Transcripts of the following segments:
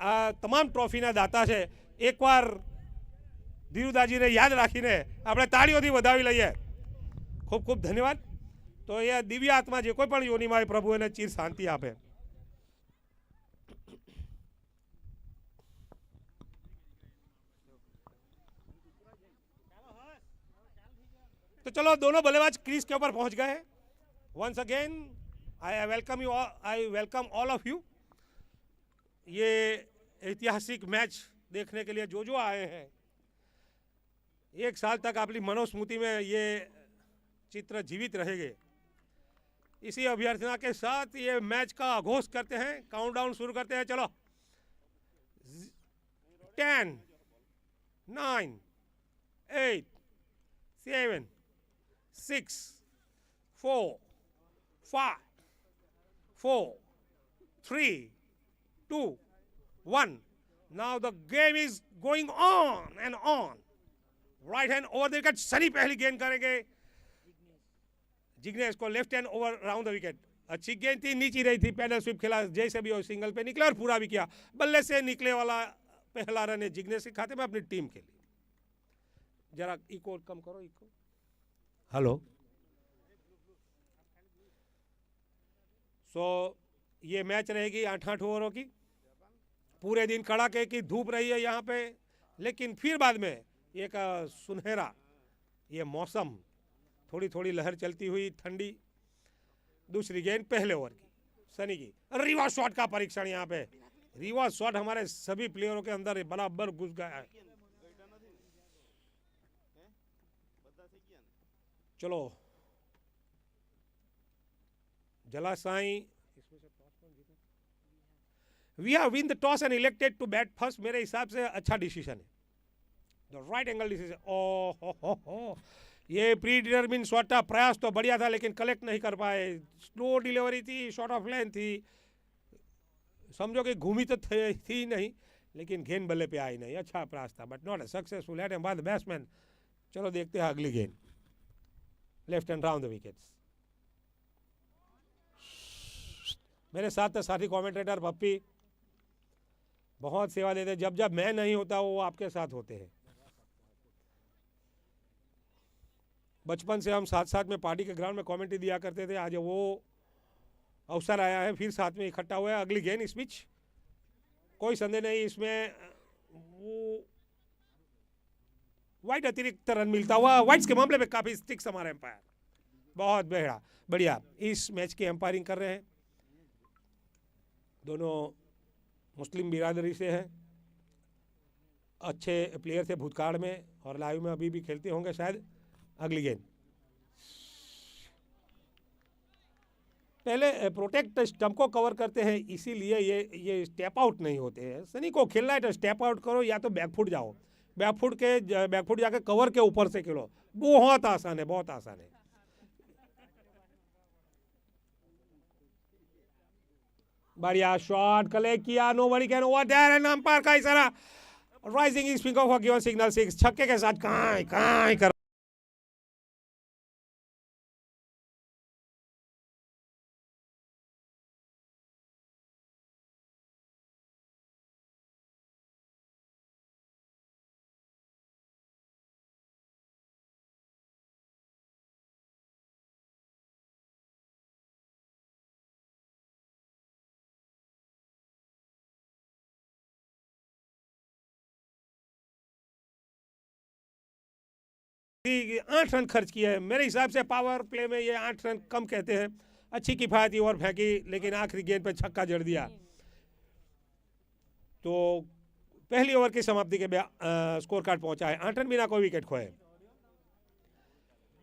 આ તમામ ટ્રોફીના દાતા છે, એકવાર ધીરુદાજીને યાદ રાખીને આપણે તાળીઓથી વધાવી લઈએ. ખૂબ ખૂબ ધન્યવાદ. તો એ દિવ્ય આત્મા જે કોઈ પણ યોનિમાં હોય, પ્રભુ એને ચીર શાંતિ આપે. तो चलो दोनों बल्लेबाज क्रीज के ऊपर पहुंच गए हैं. Once again I welcome all of you. ये ऐतिहासिक मैच देखने के लिए जो आए हैं, एक साल तक अपनी मनोस्मृति में ये चित्र जीवित रहेंगे. इसी अभ्यर्थना के साथ ये मैच का आघोष करते हैं. काउंटडाउन शुरू करते हैं. चलो 10, 9, 8, 7, 6, 4, 5, 4, 3, 2, 1. Now the game is going on and on. Right hand over the wicket. Sunny पहली गेंद करेंगे. जिग्नेश को left hand over round the wicket. अच्छी गेंद थी, नीचे रही थी. पैडल स्विप खेला जैसे भी हो, सिंगल पे निकला और पूरा भी किया. बल्ले से निकले वाला पहला रन है जिग्नेश के खाते में अपनी टीम के लिए. जरा इको कम करो. Eco hello. सो ये मैच रहेगी 8-8 ओवरों की. पूरे दिन कड़ाके की धूप रही है यहाँ पे, लेकिन फिर बाद में एक सुनहरा ये मौसम, थोड़ी थोड़ी लहर चलती हुई ठंडी. दूसरी गेंद पहले ओवर की सनी की. रिवर्स शॉट का परीक्षण यहाँ पे. रिवर्स शॉट हमारे सभी प्लेयरों के अंदर बराबर घुस गया है. चलो Jalasai. We have win the toss and elected to bat first. मेरे हिसाब से अच्छा डिसीजन है. Right angle decision. ओ ये प्री डिटरमिन शॉट का प्रयास तो बढ़िया था, लेकिन कलेक्ट नहीं कर पाए. स्लो डिलीवरी थी, शॉर्ट ऑफ लेंथ थी. समझो कि घूमी तो थी नहीं, लेकिन गेंद बल्ले पे आई नहीं. अच्छा प्रयास था, but not successful at by the batsman. चलो देखते हैं अगली गेंद. Left hand round the wickets. मेरे साथ साथी कमेंटेटर पप्पी बहुत सेवा देते. जब जब मैं नहीं होता वो आपके साथ होते हैं. बचपन से हम साथ साथ में पार्टी के ग्राउंड में कमेंट्री दिया करते थे. आज वो अवसर आया है, फिर साथ में इकट्ठा हुआ है. अगली गेंद इस बीच कोई संदेह नहीं, इसमें वो वाइट अतिरिक्त रन मिलता हुआ. वाइट्स के मामले में काफ़ी स्टिक्स हमारे एम्पायर. बहुत बढ़िया इस मैच की एम्पायरिंग कर रहे हैं. दोनों मुस्लिम बिरादरी से हैं, अच्छे प्लेयर थे भूतकाल में और लाइव में अभी भी खेलते होंगे शायद. अगली गेंद पहले प्रोटेक्ट स्टंप को कवर करते हैं, इसीलिए ये स्टेप आउट नहीं होते हैं. सनी को खेलना है तो स्टेप आउट करो या तो बैकफुट जाओ. बैकफुट जाके कवर के ऊपर से खेलो. बहुत आसान है, बहुत आसान है. बढ़िया शॉट कलेक्ट किया. Nobody can over there and umpire का इशारा. Raising his finger for given signal 6. छक्के के साथ काई कर. आठ रन खर्च किए हैं. मेरे हिसाब से पावर प्ले में ये 8 रन कम कहते हैं. अच्छी किफायती ओवर फेंकी, लेकिन आखिरी गेंद पे छक्का जड़ दिया. तो पहली ओवर की समाप्ति के स्कोर कार्ड पहुंचा है 8 रन बिना कोई विकेट खोए.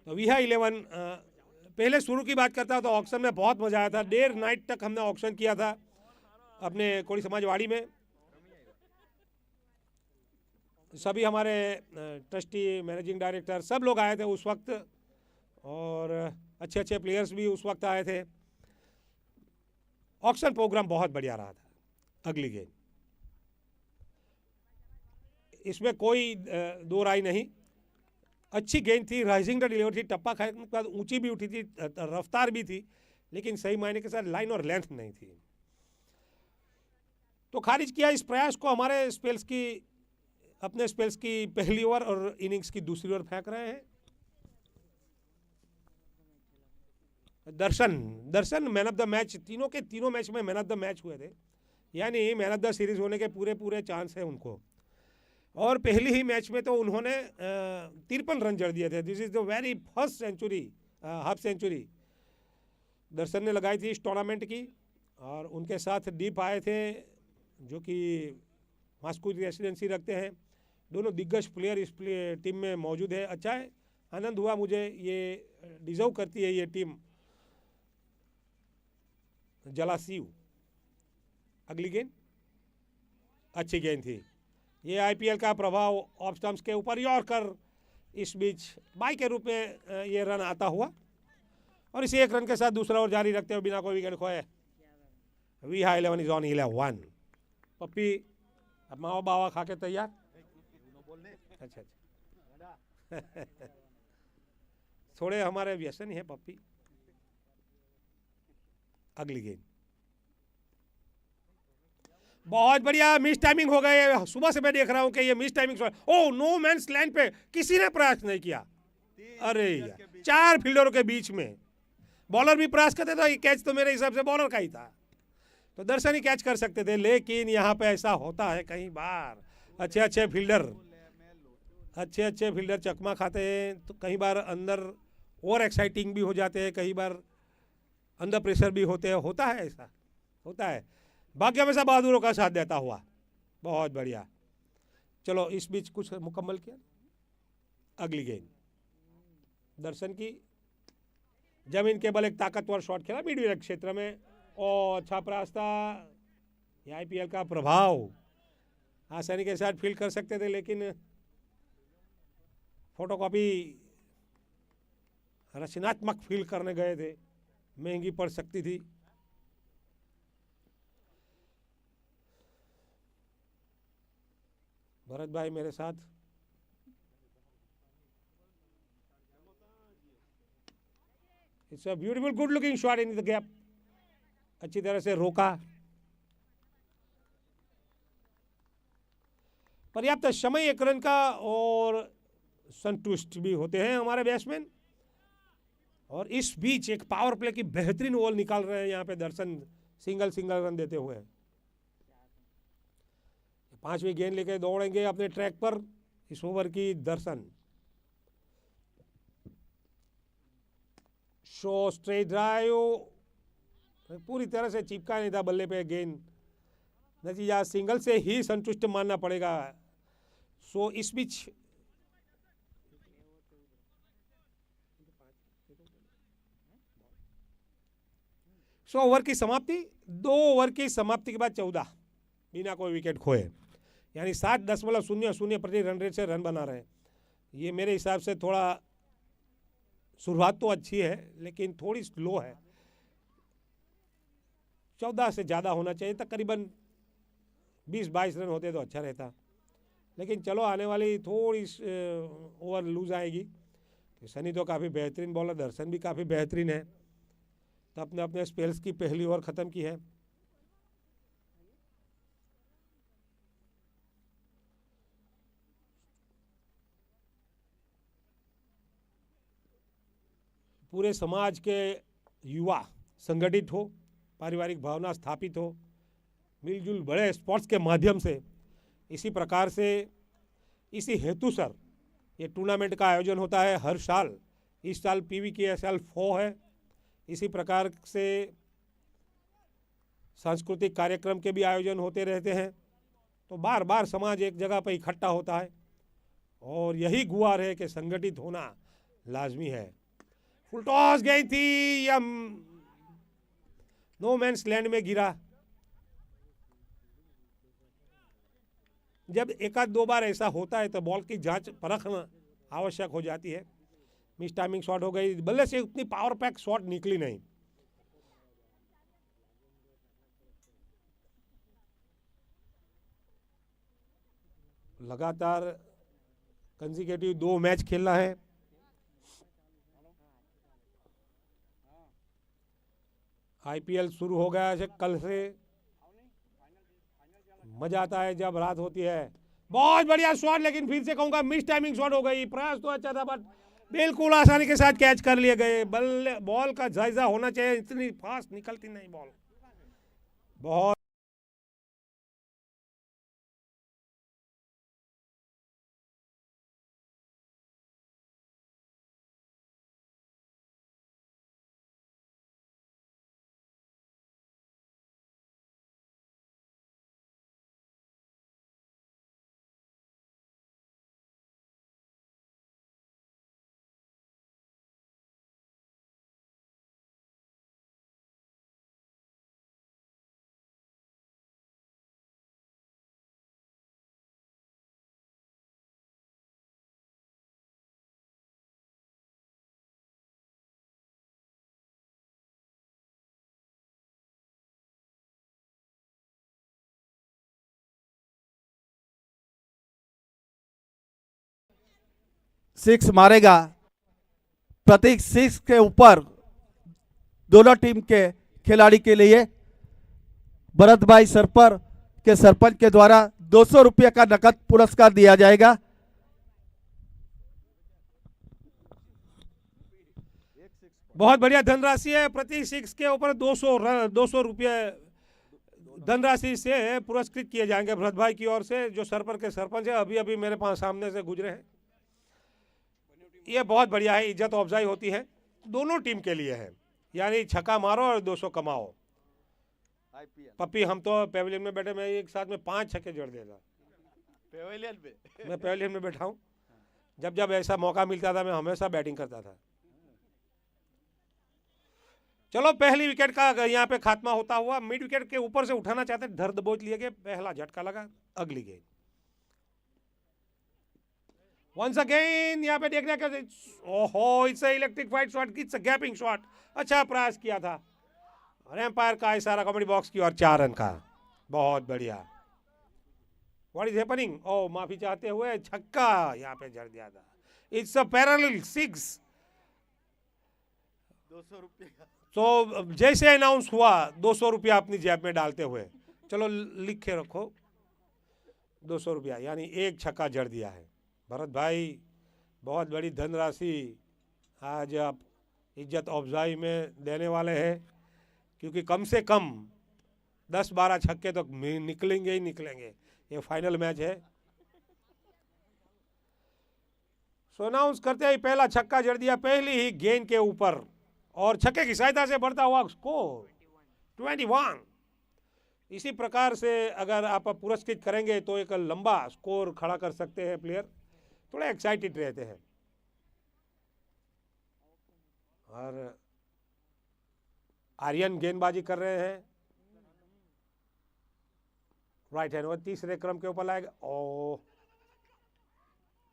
तो विहा 11 पहले शुरू की बात करता तो ऑक्शन में बहुत मजा आया था. देर नाइट तक हमने ऑक्शन किया था अपने कोड़ी समाजवाड़ी में. सभी हमारे ट्रस्टी, मैनेजिंग डायरेक्टर सब लोग आए थे उस वक्त, और अच्छे अच्छे प्लेयर्स भी उस वक्त आए थे. ऑक्शन प्रोग्राम बहुत बढ़िया रहा था. अगली गेंद इसमें कोई दो राय नहीं. अच्छी गेंद थी, राइजिंग द डिलीवर थी. टप्पा खाने के बाद ऊंची भी उठी थी, रफ्तार भी थी, लेकिन सही मायने के साथ लाइन और लेंथ नहीं थी. तो खारिज किया इस प्रयास को हमारे स्पेल्स की, अपने स्पेल्स की पहली ओवर और इनिंग्स की दूसरी ओवर फेंक रहे हैं। दर्शन मैन ऑफ द मैच, तीनों के तीनों मैच में मैन ऑफ द मैच हुए थे, यानी मैन ऑफ द सीरीज होने के पूरे पूरे चांस है उनको। और पहली ही मैच में तो उन्होंने 53 रन जड़ दिए थे। This is the very first century, half century Darshan ने लगाई थी इस टूर्नामेंट की। और उनके साथ डीप आए थे जो कि मास्को की रेसिडेंसी रखते हैं। दोनों दिग्गज प्लेयर इस टीम में मौजूद है। अच्छा है, आनंद हुआ मुझे, ये डिजर्व करती है ये टीम जलासीव। अगली गेंद अच्छी गेंद थी। ये आईपीएल का प्रभाव ऑफ स्टंप्स के ऊपर यॉर्कर, इस बीच बाई के रूप में ये रन आता हुआ और इसी एक रन के साथ दूसरा ओवर जारी रखते हुए बिना कोई विकेट खोए वीहा 11 इज ऑन 11। पप्पी अब मावा बावा खा के तैयार। अच्छा थोड़े हमारे व्यसन ही है पप्पी। अगली गेंद बहुत बढ़िया, मिस टाइमिंग हो गए। सुबह से मैं देख रहा हूं कि ये miss timing. Oh no man's land पे किसी ने प्रयास नहीं किया। अरे यार, 4 फील्डरों के बीच में बॉलर भी प्रयास करते थे। कैच तो मेरे हिसाब से बॉलर का ही था, तो दर्शन ही कैच कर सकते थे, लेकिन यहाँ पे ऐसा होता है कई बार। अच्छे अच्छे फील्डर चकमा खाते हैं, तो कई बार अंदर ओवर एक्साइटिंग भी हो जाते हैं, कई बार अंडर प्रेशर भी होते हैं। होता है, ऐसा होता है। भाग्य हमेशा बहादुरों का साथ देता हुआ। बहुत बढ़िया, चलो इस बीच कुछ मुकम्मल किया। अगली गेंद दर्शन की जमीन के बल एक ताकतवर शॉट खेला मिड विकेट क्षेत्र में, और अच्छा प्रयास था। ये आईपीएल का प्रभाव, आसानी के साथ फील्ड कर सकते थे, लेकिन फोटोकॉपी रचनात्मक फील्ड करने गए थे, महंगी पड़ सकती थी। भरत भाई मेरे साथ। It's a beautiful good looking shot in the gap, अच्छी तरह से रोका। पर्याप्त समय 1 रन का, और संतुष्ट भी होते हैं हमारे बैट्समैन। और इस बीच एक पावर प्ले की बेहतरीन ओवर निकाल रहे हैं यहाँ पे दर्शन, सिंगल रन देते हुए। 5वीं गेंद लेके दौड़ेंगे अपने ट्रैक पर इस ओवर की दर्शन। शो स्ट्रेट ड्राइव पूरी तरह से चिपका नहीं था बल्ले पे गेंद, नतीजा सिंगल से ही संतुष्ट मानना पड़ेगा। सो इस बीच ओवर की समाप्ति, 2 ओवर की समाप्ति के बाद 14 बिना कोई विकेट खोए, यानी 7.00 प्रति रन रेट से रन बना रहे हैं। ये मेरे हिसाब से थोड़ा, शुरुआत तो अच्छी है लेकिन थोड़ी स्लो है। 14 से ज़्यादा होना चाहिए, तकरीबन 20-22 रन होते तो अच्छा रहता। लेकिन चलो, आने वाली थोड़ी ओवर लूज आएगी। सनी तो काफ़ी बेहतरीन बॉलर, दर्शन भी काफ़ी बेहतरीन है, तो अपने अपने स्पेल्स की पहली ओवर ख़त्म की है। पूरे समाज के युवा संगठित हो, पारिवारिक भावना स्थापित हो, मिलजुल बड़े स्पोर्ट्स के माध्यम से, इसी प्रकार से इसी हेतु सर ये टूर्नामेंट का आयोजन होता है हर साल। इस साल PVKSL 4 है। इसी प्रकार से सांस्कृतिक कार्यक्रम के भी आयोजन होते रहते हैं, तो बार बार समाज एक जगह पर इकट्ठा होता है, और यही गुहार है कि संगठित होना लाजमी है। फुल टॉस गई थी, या नो मैंस लैंड में गिरा। जब 1-2 बार ऐसा होता है तो बॉल की जांच परखना आवश्यक हो जाती है। मिस टाइमिंग शॉट हो गई, बल्ले से उतनी पावर पैक शॉट निकली नहीं। लगातार कंसेक्यूटिव 2 मैच खेलना है। आईपीएल शुरू हो गया है कल से। मजा आता है जब रात होती है। बहुत बढ़िया शॉट, लेकिन फिर से कहूंगा मिस टाइमिंग शॉट हो गई। प्रयास तो अच्छा था बट बिल्कुल आसानी के साथ कैच कर लिए गए। बॉल का जायजा होना चाहिए, इतनी फास्ट निकलती नहीं बॉल। बहुत सिक्स मारेगा। प्रतीक सिक्स के ऊपर दोनों टीम के खिलाड़ी के लिए भरत भाई सरपर के सरपंच के द्वारा 200 रुपये का नकद पुरस्कार दिया जाएगा। बहुत बढ़िया धनराशि है। प्रति सिक्स के ऊपर 200 रुपये धनराशि से पुरस्कृत किए जाएंगे भरत भाई की ओर से, जो सरपर के सरपंच है। अभी अभी मेरे पास सामने से गुजरे हैं। ये बहुत बढ़िया है, इज्जत अफजाई होती है, दोनों टीम के लिए है। यानी छक्का मारो और 200 कमाओ। पप्पी हम तो पेविलियन में बैठे, मैं एक साथ में 5 छक्के जड़ देता। पेविलियन में मैं पेविलियन में बैठा हूँ, जब जब ऐसा मौका मिलता था मैं हमेशा बैटिंग करता था। चलो पहली विकेट का यहाँ पे खात्मा होता हुआ। मिड विकेट के ऊपर से उठाना चाहते, धर दबोच लिए गए, पहला झटका लगा। अगली गेंद वंस अगेन यहाँ पे देखने का, ओहो it's electric fight shot, it's gapping shot. अच्छा प्रयास किया था और एम्पायर का इशारा कमेटी बॉक्स की और 4 रन का। बहुत बढ़िया। What is happening? ओ माफी चाहते हुए छक्का यहाँ पे जड़ दिया था। It's a parallel 6। 200 रुपये का। तो जैसे अनाउंस हुआ 200 रुपया अपनी जेब में डालते हुए, चलो लिख के रखो 200 रुपया, यानी एक छक्का जड़ दिया है भरत भाई। बहुत बड़ी धनराशि आज आप इज्जत अफजाई में देने वाले हैं, क्योंकि कम से कम 10-12 छक्के तो निकलेंगे ही निकलेंगे। ये फाइनल मैच है। सो अनाउंस करते ही पहला छक्का जड़ दिया पहली ही गेंद के ऊपर, और छक्के की सहायता से बढ़ता हुआ स्कोर 21। इसी प्रकार से अगर आप पुरस्कृत करेंगे तो एक लंबा स्कोर खड़ा कर सकते हैं प्लेयर, थोड़ा एक्साइटेड रहते हैं। और आर्यन गेंदबाजी कर रहे हैं, राइट हैंड, और तीसरे क्रम के ऊपर लाएगा। ओ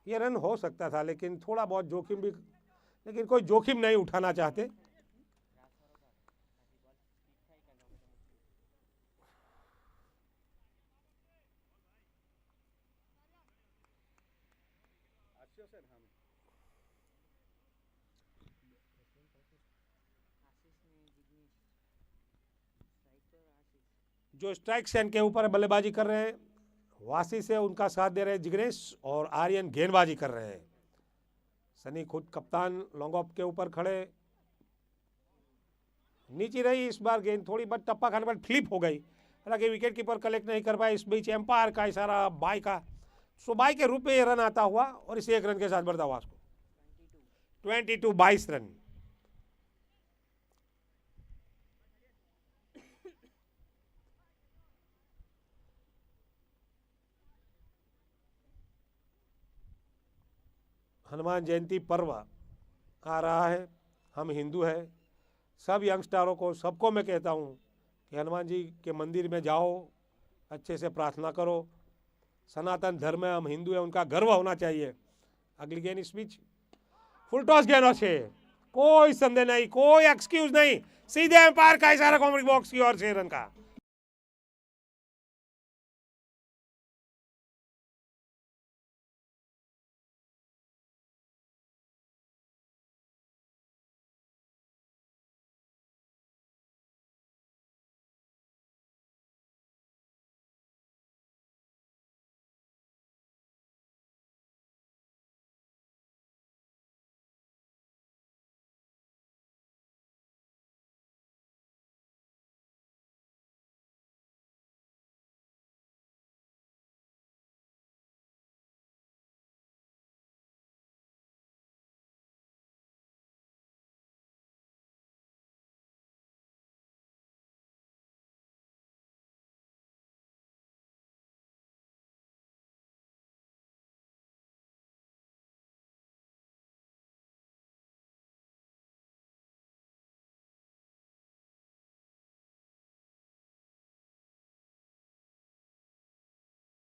ये रन हो सकता था, लेकिन थोड़ा बहुत जोखिम भी, लेकिन कोई जोखिम नहीं उठाना चाहते। जो स्ट्राइक सेंड के ऊपर बल्लेबाजी कर रहे हैं वासी से उनका साथ दे रहे हैं जिग्नेश, और आर्यन गेंदबाजी कर रहे हैं। सनी खुद कप्तान लॉन्ग ऑफ के ऊपर खड़े। नीचे रही इस बार गेंद, थोड़ी बहुत टप्पा खाने पर फ्लिप हो गई, हालांकि विकेट कीपर कलेक्ट नहीं कर पाए। इस बीच एम्पायर का इशारा बाई का, सो बाई के रूप में ये रन आता हुआ और इसे 1 रन के साथ बढ़ता हुआ उसको 22 रन। हनुमान जयंती पर्व आ रहा है, हम हिंदू हैं। सब यंगस्टरों को, सबको मैं कहता हूँ कि हनुमान जी के मंदिर में जाओ, अच्छे से प्रार्थना करो। सनातन धर्म है, हम हिंदू हैं, उनका गर्व होना चाहिए। अगली गेंद इस बीच फुल टॉस गेंद से, कोई संदेह नहीं, कोई एक्सक्यूज नहीं, सीधे एम्पायर का इशारा कॉमेडी बॉक्स की ओर 6 रन का।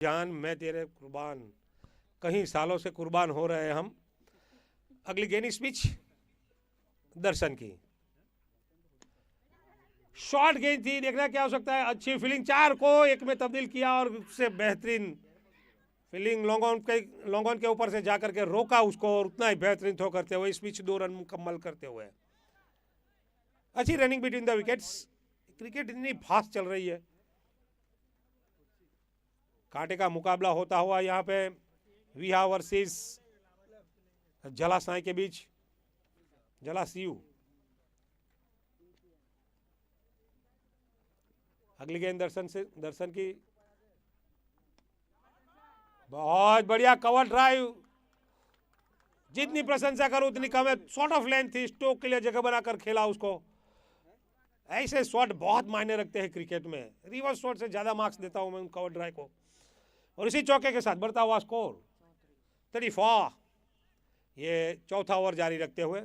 जान मैं तेरे कुर्बान, कहीं सालों से कुर्बान हो रहे हैं हम। अगली गेंद स्पिच दर्शन की, शॉर्ट गेंद थी, देखना क्या हो सकता है। अच्छी फील्डिंग, 4 को 1 में तब्दील किया और उससे बेहतरीन फील्डिंग लॉन्ग ऑन के ऊपर से जाकर के रोका उसको और उतना ही बेहतरीन थ्रो करते हुए स्पिच 2 रन मुकम्मल करते हुए। अच्छी running between the wickets. Cricket इतनी फास्ट चल रही है, कांटे का मुकाबला होता हुआ यहाँ पे विहा वर्सेस जलाशय के बीच, जलाशयू। अगली गेंद दर्शन की, बहुत बढ़िया कवर ड्राइव, जितनी प्रशंसा करूं उतनी कम है। शॉट ऑफ लेंथ थी, स्टोक के लिए जगह बनाकर खेला उसको। ऐसे शॉट बहुत मायने रखते हैं क्रिकेट में। रिवर्स शॉट से ज्यादा मार्क्स देता हूं मैं उन कवर ड्राइव को। और इसी चौके के साथ बढ़ता हुआ स्कोर 34। ये चौथा ओवर जारी रखते हुए,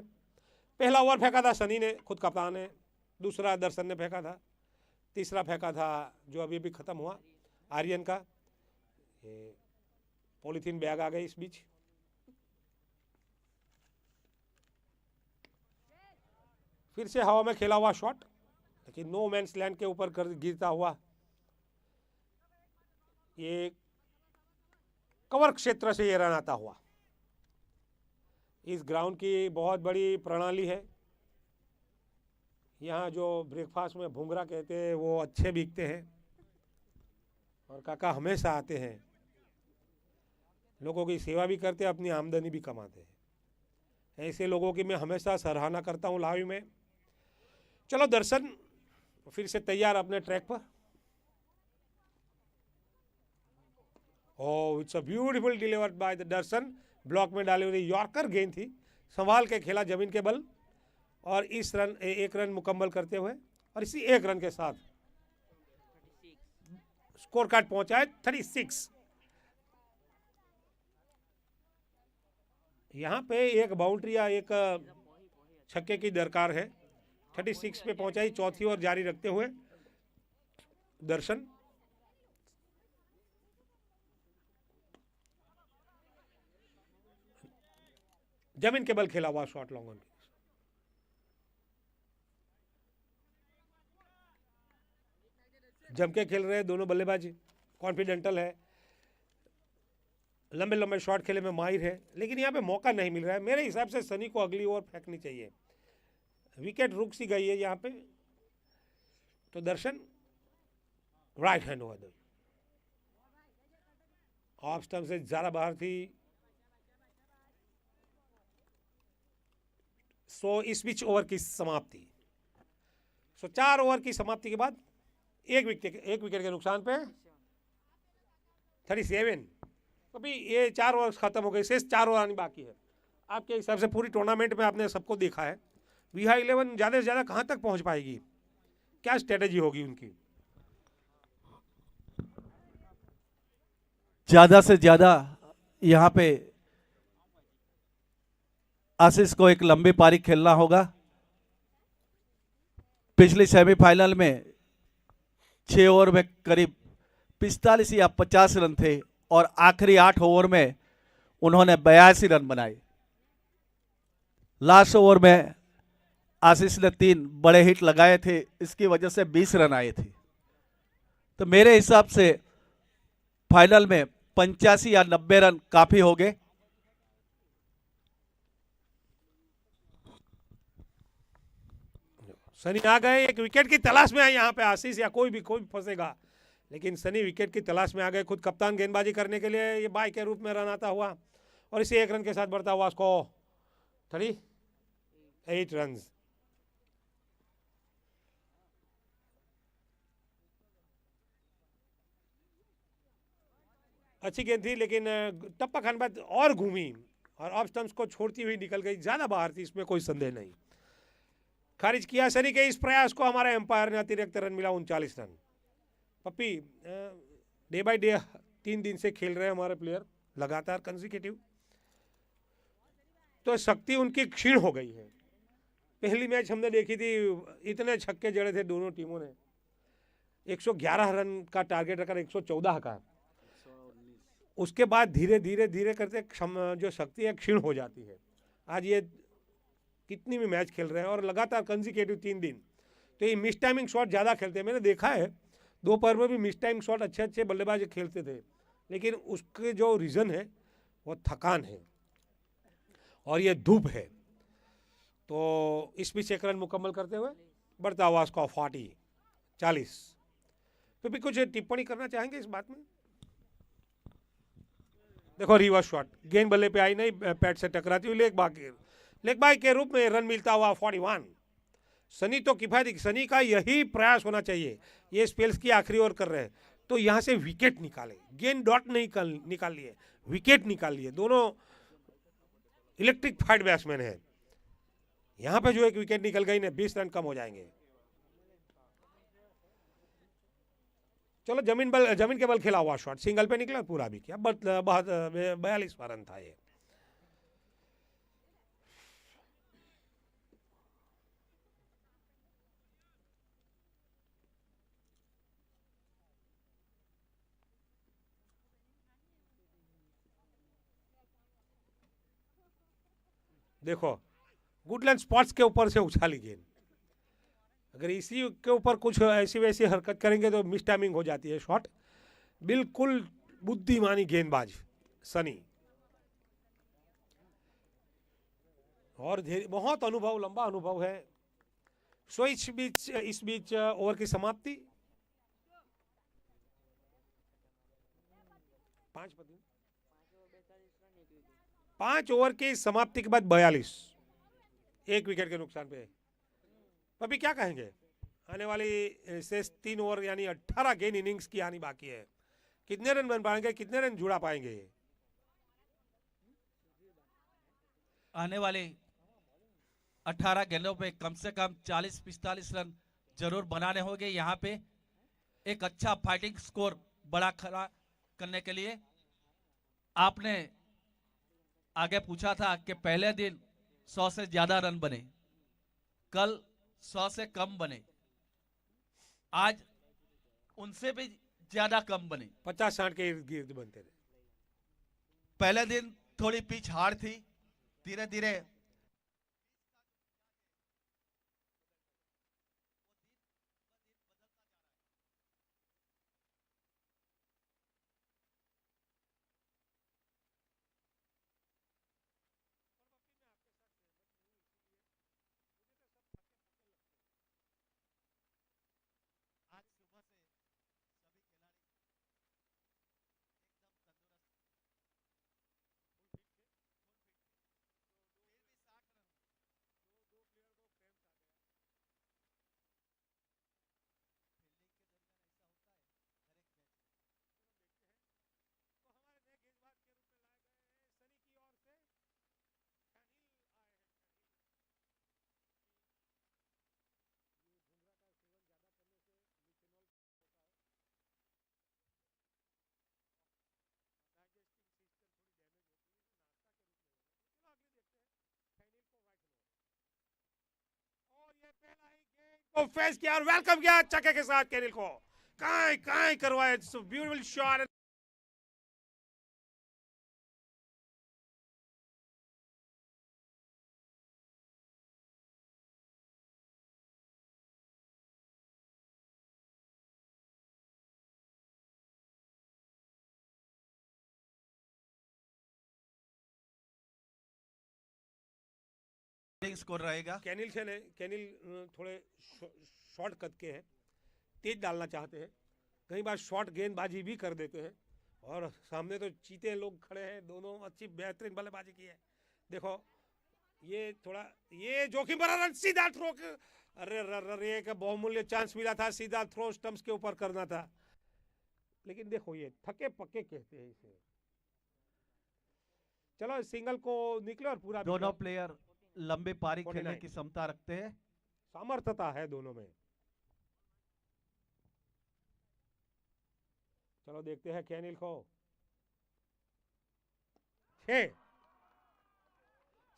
पहला ओवर फेंका था सनी ने, खुद कप्तान ने, दूसरा दर्शन ने फेंका था, तीसरा फेंका था जो अभी भी खत्म हुआ आर्यन का। ये पॉलीथीन बैग आ गई इस बीच। फिर से हवा में खेला हुआ शॉट, लेकिन नो मैंस लैंड के ऊपर गिरता हुआ। ये कवर क्षेत्र से ये रन आता हुआ। इस ग्राउंड की बहुत बड़ी प्रणाली है। यहाँ जो ब्रेकफास्ट में भुंगरा कहते हैं वो अच्छे बिकते हैं और काका हमेशा आते हैं, लोगों की सेवा भी करते हैं, अपनी आमदनी भी कमाते हैं। ऐसे लोगों की मैं हमेशा सराहना करता हूँ लाइव में। चलो दर्शन फिर से तैयार अपने ट्रैक पर। Oh, it's a beautiful delivered by the Darshan. Block में डाली हुई यॉर्कर गेंद थी, संभाल के खेला जमीन के बल और इस रन 1 रन मुकम्मल करते हुए और इसी 1 रन के साथ स्कोर कार्ड पहुंचा है 36। यहां पे एक बाउंड्री या एक छक्के की दरकार है। 36 पे पहुंचाई, चौथी ओवर जारी रखते हुए दर्शन। जमीन के बल खेला हुआ शॉट लॉन्ग ऑन। जम के खेल रहे हैं दोनों बल्लेबाज, कॉन्फिडेंटल है, लंबे लंबे शॉट खेले में माहिर है, लेकिन यहाँ पे मौका नहीं मिल रहा है। मेरे हिसाब से सनी को अगली ओवर फेंकनी चाहिए। विकेट रुक सी गई है यहाँ पे, तो Darshan right hand over, off stump से ज्यादा बाहर थी। सो इस बीच ओवर की समाप्ति। सो 4 ओवर की समाप्ति के बाद एक विकेट के नुकसान पे 37। अभी ये 4 ओवर खत्म हो गए, शेष 4 ओवर आनी बाकी है। आपके हिसाब से पूरी टूर्नामेंट में आपने सबको देखा है, विहा 11 ज़्यादा से ज़्यादा कहाँ तक पहुँच पाएगी, क्या स्ट्रेटेजी होगी उनकी? ज़्यादा से ज़्यादा यहाँ पे आशीष को एक लंबी पारी खेलना होगा। पिछली सेमीफाइनल में 6 ओवर में करीब 45 या 50 रन थे और आखिरी 8 ओवर में उन्होंने 82 रन बनाए। लास्ट ओवर में आशीष ने 3 बड़े हिट लगाए थे, इसकी वजह से 20 रन आए थे। तो मेरे हिसाब से फाइनल में 85 या 90 रन काफी हो गए। सनी आ गए, एक विकेट की तलाश में आए यहाँ पे आशीष या कोई भी फंसेगा, लेकिन सनी विकेट की तलाश में आ गए। खुद कप्तान गेंदबाजी करने के लिए ये बाय के रूप में रन आता हुआ और इसी 1 रन के साथ बढ़ता हुआ स्कोर 38 रन। अच्छी गेंद थी, लेकिन टप्पा खान और घूमी और ऑफ स्टंप्स को छोड़ती हुई निकल गई, ज्यादा बाहर थी, इसमें कोई संदेह नहीं। खारिज किया सनी के इस प्रयास को हमारे एम्पायर ने। अतिरिक्त रन मिला 39 रन। पप्पी, डे बाय डे 3 दिन से खेल रहे हैं हमारे प्लेयर लगातार कंसेक्यूटिव, तो शक्ति उनकी क्षीण हो गई है। पहली मैच हमने देखी थी, इतने छक्के जड़े थे दोनों टीमों ने, 111 रन का टारगेट रखा, 114 का। उसके बाद धीरे धीरे धीरे करते जो शक्ति है क्षीण हो जाती है। आज ये कितनी भी मैच खेल रहे हैं और लगातार कंजिकेटिव 3 दिन, तो ये मिस टाइमिंग शॉट ज़्यादा खेलते हैं। मैंने देखा है दोपहर में भी मिस टाइम शॉट अच्छे अच्छे बल्लेबाज खेलते थे, लेकिन उसके जो रीज़न है वो थकान है और ये धूप है। तो इस बीच एक रन मुकम्मल करते हुए बढ़ता हुआ स्कोर 40। तो भी कुछ टिप्पणी करना चाहेंगे इस बात में? देखो रिवर्स शॉट, गेंद बल्ले पे आई नहीं, पैड से टकराती हुई लेग बाई के रूप में रन मिलता हुआ 41। सनी तो किफायती, सनी का यही प्रयास होना चाहिए। ये स्पेल्स की आखिरी ओवर कर रहे हैं तो यहाँ से विकेट निकाले, गेंद डॉट नहीं निकाल लिए, विकेट निकाल लिए। दोनों इलेक्ट्रिक फाइट बैट्समैन है। यहाँ पे जो एक विकेट निकल गई ना, 20 रन कम हो जाएंगे। चलो जमीन के बल खेला हुआ शॉट, सिंगल पे निकला, पूरा भी किया, बट 42 रन था ये। देखो गुडलैंड स्पॉट्स के ऊपर से उछाली गेंद, अगर इसी के ऊपर कुछ ऐसी वैसी हरकत करेंगे तो मिस टाइमिंग हो जाती है शॉट। बिल्कुल बुद्धिमानी गेंदबाज सनी, और बहुत अनुभव, लंबा अनुभव है। सो इस बीच ओवर की समाप्ति 5 ओवर की समाप्ति के बाद 42, एक विकेट के नुकसान पे। अभी क्या कहेंगे, आने वाली शेष 3 ओवर यानी 18 गेंद इनिंग्स की आनी बाकी है। कितने रन बन पाएंगे, कितने रन जुड़ा पाएंगे? आने वाले 18 गेंदों पे कम से कम 40-45 रन जरूर बनाने होंगे। यहाँ पे एक अच्छा फाइटिंग स्कोर बड़ा खड़ा करने के लिए आपने आगे पूछा था कि पहले दिन 100 से ज्यादा रन बने, कल 100 से कम बने, आज उनसे भी ज्यादा कम बने। 50-60 के इर्द गिर्द बनते रहे। पहले दिन थोड़ी पिच हार्ड थी, धीरे धीरे को फेस किया और वेलकम किया छक्के के साथ केनिल को, काई करवाया, ब्यूटीफुल शॉट। स्कोर रहेगा। केनिल थोड़े शॉर्ट कद के हैं, तेज डालना चाहते हैं, कई बार शॉर्ट गेंदबाजी भी कर देते हैं, और सामने तो चीते लोग खड़े हैं, दोनों अच्छी बेहतरीन बल्लेबाजी की है। देखो ये थोड़ा ये जोखिम भरा रन, सीधा थ्रो, अरे एक बहुमूल्य चांस मिला था, सीधा थ्रो स्टंप्स के ऊपर करना था, लेकिन देखो ये थके पक्के कहते हैं इसे। चलो सिंगल को निकले और पूरा दोनों प्लेयर लंबे पारी 49 खेलने की क्षमता रखते हैं। सामर्थ्यता है दोनों में। चलो देखते हैं केनिल को 6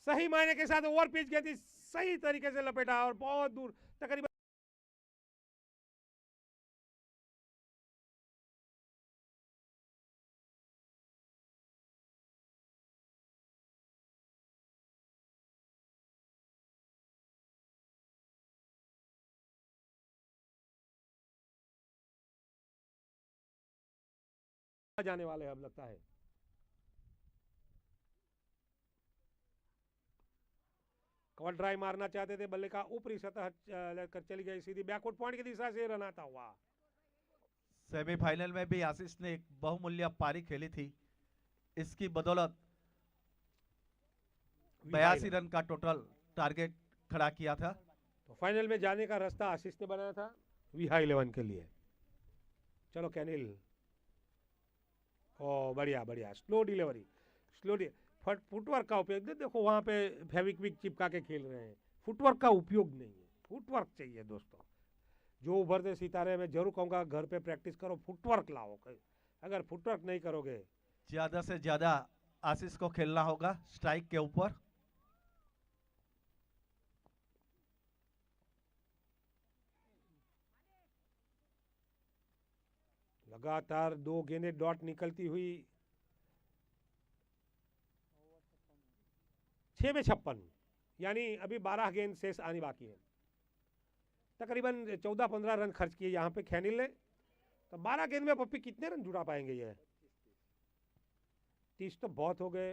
सही मायने के साथ ओवर पिच गेंद सही तरीके से लपेटा और बहुत दूर तकरीबन जाने वाले हैं अब लगता है। कवर ड्राइव मारना चाहते थे, बल्ले का ऊपरी सतह लेकर चली गई सीधी बैकवर्ड पॉइंट की दिशा से रन आता हुआ। सेमीफाइनल में भी आशीष ने एक बहुमूल्य पारी खेली थी, इसकी बदौलत 82 रन का टोटल टारगेट खड़ा किया था। तो फाइनल में जाने का रास्ता आशीष ने बनाया था VI11 के लिए। चलो कैनिल, ओ बढ़िया बढ़िया, स्लो डिलीवरी, स्लो फुटवर्क का उपयोग। देखो वहां पे फेविक्विक चिपका के खेल रहे हैं, फुटवर्क का उपयोग नहीं है। फुटवर्क चाहिए दोस्तों, जो उभरते सितारे में जरूर कहूंगा घर पे प्रैक्टिस करो, फुटवर्क लाओ। अगर फुटवर्क नहीं करोगे, ज्यादा से ज्यादा आशीष को खेलना होगा स्ट्राइक के ऊपर। लगातार 2 गेंदें डॉट निकलती हुई, 6 में 56, यानी अभी 12 गेंद शेष आनी बाकी है। तकरीबन 14-15 रन खर्च किए यहाँ पे खैनिल ने। तो 12 गेंद में पप्पी कितने रन जुटा पाएंगे ये? 30 तो बहुत हो गए,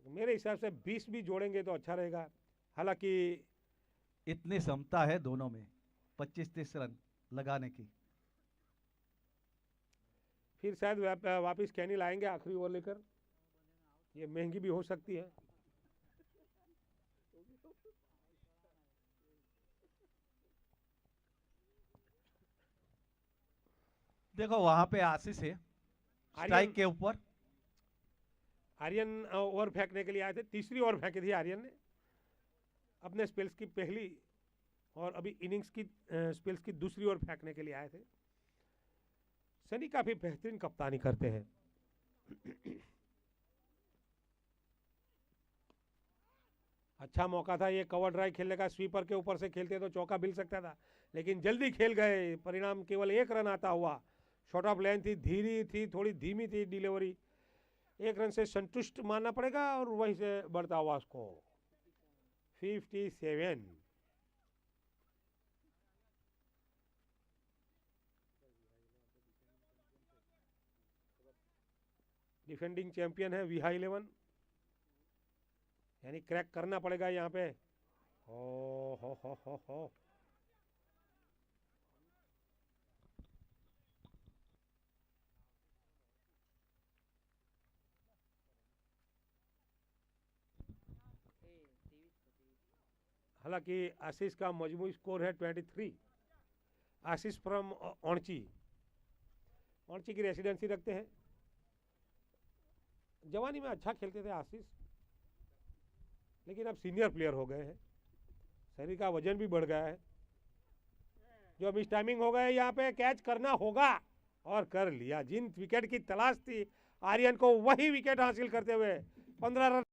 मेरे हिसाब से 20 भी जोड़ेंगे तो अच्छा रहेगा। हालांकि इतनी क्षमता है दोनों में 25-30 रन लगाने की। फिर शायद वापिस कैनिल आएंगे आखिरी ओवर लेकर, ये महंगी भी हो सकती है। देखो वहां पे आशीष है स्ट्राइक के ऊपर। आर्यन ओवर फेंकने के लिए आए थे, तीसरी ओवर फेंकी थी आर्यन ने अपने स्पेल्स की पहली, और अभी इनिंग्स की स्पेल्स की दूसरी ओवर फेंकने के लिए आए थे। सनी काफी बेहतरीन कप्तानी करते हैं। अच्छा मौका था ये कवर ड्राइव खेलने का, स्वीपर के ऊपर से खेलते तो चौका मिल सकता था, लेकिन जल्दी खेल गए, परिणाम केवल 1 रन आता हुआ। शॉर्ट ऑफ लाइन थी, धीरी थी, थोड़ी धीमी थी डिलीवरी, 1 रन से संतुष्ट मानना पड़ेगा, और वहीं से बढ़ता हुआ स्कोर 57। डिफेंडिंग चैंपियन है VI11, यानी क्रैक करना पड़ेगा यहाँ पे। हो। हालांकि आशीष का मजमूई स्कोर है 23। आशीष फ्रॉम औंची की रेसिडेंसी रखते हैं। जवानी में अच्छा खेलते थे आशीष, लेकिन अब सीनियर प्लेयर हो गए हैं, शरीर का वजन भी बढ़ गया है। जो मिस टाइमिंग हो गए यहाँ पे, कैच करना होगा, और कर लिया। जिन विकेट की तलाश थी आर्यन को, वही विकेट हासिल करते हुए 15 रन।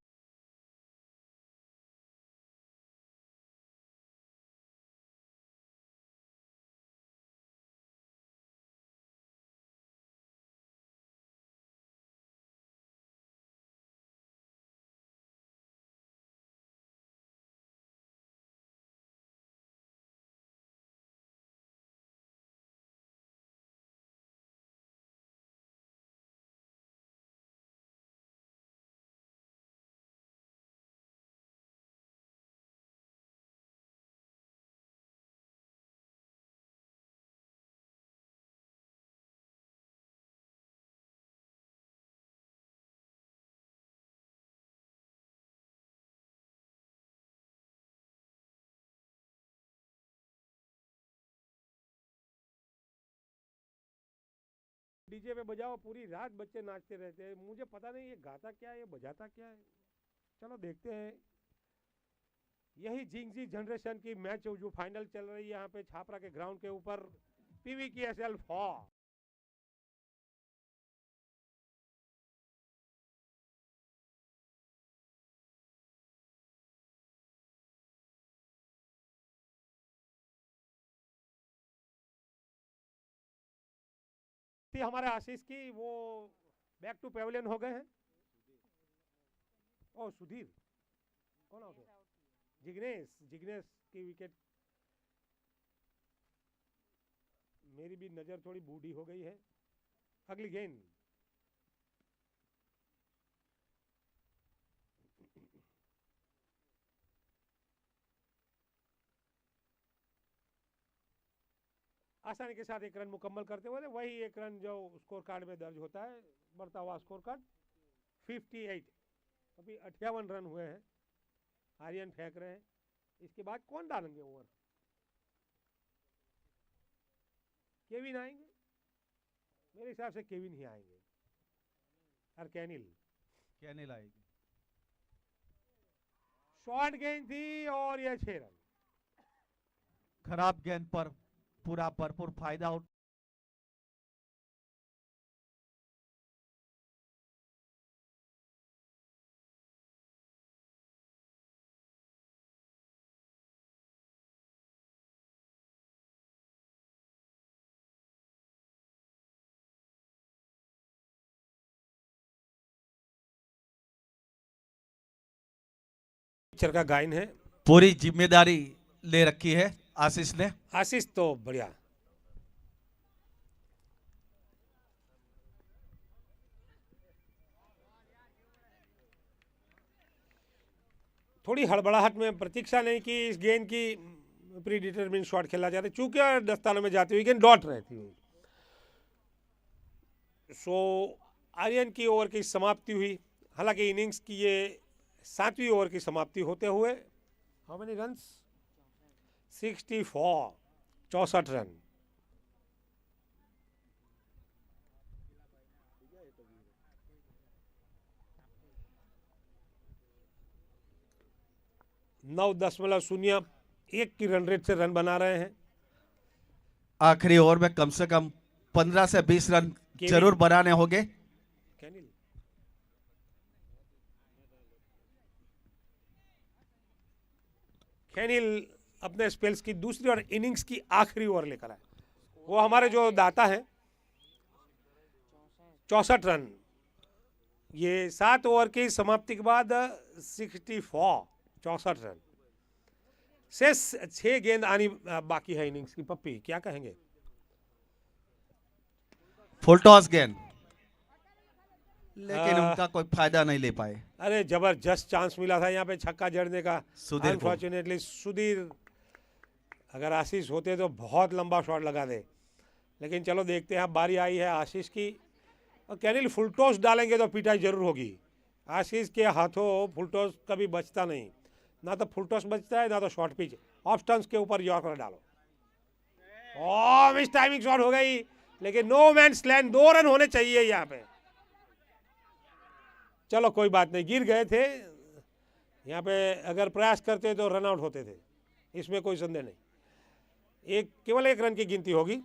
डीजे पे बजाओ, पूरी रात बच्चे नाचते रहते हैं। मुझे पता नहीं ये गाता क्या है, ये बजाता क्या है। चलो देखते हैं। यही जिंगजी जनरेशन की मैच जो फाइनल चल रही है यहाँ पे छापरा के ग्राउंड के ऊपर, PVKSL 4। हमारे आशीष की वो बैक टू पेविलियन हो गए हैं। ओ सुधीर कौन आउट है? जिग्नेश की विकेट। मेरी भी नजर थोड़ी बूढ़ी हो गई है। अगली गेंद। आसानी के साथ एक रन मुकम्मल करते हुए वही एक रन जो स्कोर कार्ड में दर्ज होता है, बढ़ता हुआ स्कोर कार्ड 58। अभी 58 रन हुए हैं, आर्यन फेंक रहे हैं। इसके बाद कौन डालेंगे ओवर? केविन आएंगे, मेरे हिसाब से केविन ही आएंगे और कैनिल आएगी। शॉर्ट गेंद थी और यह 6 रन। खराब गेंद पर पूरा भरपूर फायदा उठ पिक्चर का गायन है। पूरी जिम्मेदारी ले रखी है आशीष ने। आशीष तो बढ़िया। थोड़ी हड़बड़ाहट में प्रतीक्षा नहीं की इस गेंद की, प्री डिटरमिन शॉट खेला जा रहा है चूंकि दस्तानों में जाती हुई गेंद डॉट रहती हुई। सो आर्यन की ओवर की समाप्ति हुई। हालांकि इनिंग्स की ये 7वीं ओवर की समाप्ति होते हुए हाउ मेनी रन्स? 64, 64 रन। नौ 0.01 की रन रेट से रन बना रहे हैं। आखिरी ओवर में कम से कम 15 से 20 रन जरूर बनाने होंगे। कैनिल अपने स्पेल्स की दूसरी और इनिंग्स की आखिरी ओवर लेकर आए। वो हमारे जो दाता हैं 64 रन। ये 7 ओवर की समाप्ति के बाद 64 रन से 6 गेंद आनी बाकी है इनिंग्स की। पप्पी क्या कहेंगे? फुल टॉस गेंद, लेकिन उनका कोई फायदा नहीं ले पाए। अरे जबरदस्त चांस मिला था यहाँ पे छक्का जड़ने का। सुधीर को। अनफॉर्चुनेटली सुधीर, अगर आशीष होते तो बहुत लंबा शॉट लगा दे, लेकिन चलो देखते हैं। बारी आई है आशीष की और कैनिल फुल टॉस डालेंगे तो पिटाई जरूर होगी। आशीष के हाथों फुल टॉस कभी बचता नहीं, ना तो फुल टॉस बचता है ना तो शॉर्ट पिच। ऑफ स्टंप्स के ऊपर यॉर्कर डालो। ओह मिस टाइमिंग शॉट हो गई, लेकिन नो मैन्स लैंड। 2 रन होने चाहिए यहाँ पे। चलो कोई बात नहीं, गिर गए थे यहाँ पे। अगर प्रयास करते तो रन आउट होते थे, इसमें कोई संदेह नहीं। केवल 1 रन की गिनती होगी।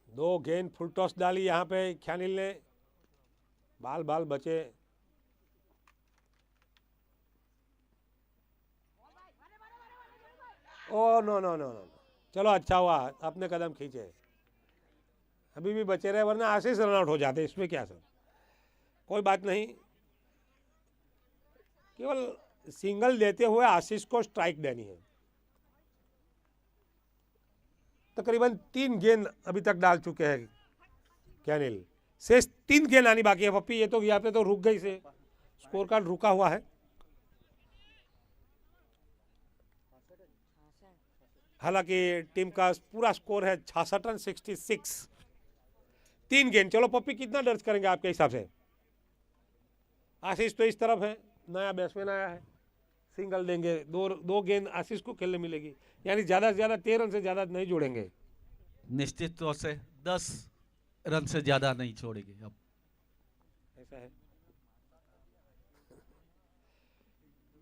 दो गेंद फुल टॉस डाली यहाँ पे कैनिल ने। बाल बचे। Oh no no no no, चलो अच्छा हुआ अपने कदम खींचे, अभी भी बचे रहे, वरना आशीष रन आउट हो जाते। इसमें क्या सर, कोई बात नहीं। केवल सिंगल देते हुए आशीष को स्ट्राइक देनी है। तकरीबन 3 गेंद अभी तक डाल चुके हैं कैनिल। शेष 3 गेंद आनी बाकी है। पप्पी ये तो यहाँ पे तो रुक गई से, स्कोर कार्ड रुका हुआ है। हालांकि टीम का पूरा स्कोर है 66 रन 66। 3 गेंद। चलो पप्पी कितना दर्ज करेंगे आपके हिसाब से? आशीष तो इस तरफ है, नया बैट्समैन आया है, सिंगल देंगे। दो गेंद आशीष को खेलने मिलेगी, यानी ज्यादा से ज्यादा 13 रन से ज्यादा नहीं जोड़ेंगे। निश्चित तौर से 10 रन से ज्यादा नहीं छोड़ेंगे अब। ऐसा है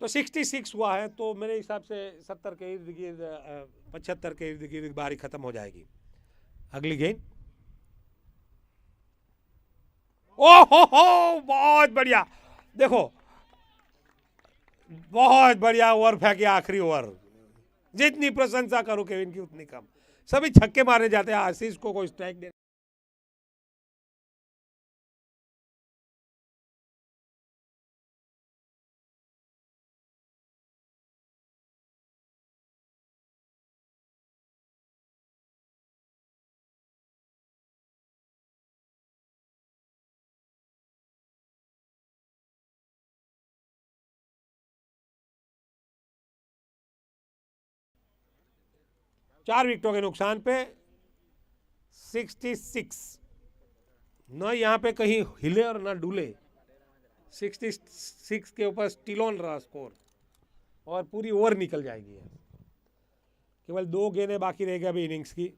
तो 66 हुआ है, तो मेरे हिसाब से 70 के इर्द गिर्द 75 के इर्द गिर्द बारी खत्म हो जाएगी। अगली गेंद। ओहो बहुत बढ़िया, देखो बहुत बढ़िया ओवर फेंके। आखिरी ओवर, जितनी प्रशंसा करो केविन की उतनी कम। सभी छक्के मारने जाते हैं, आशीष को कोई स्ट्राइक दे 4 विकेटों के नुकसान पे 66, न यहाँ पे कहीं हिले और न डुले, 66 के ऊपर स्टिल ऑन रहा स्कोर और पूरी ओवर निकल जाएगी। केवल 2 गेंदें बाकी रह गई अभी इनिंग्स की।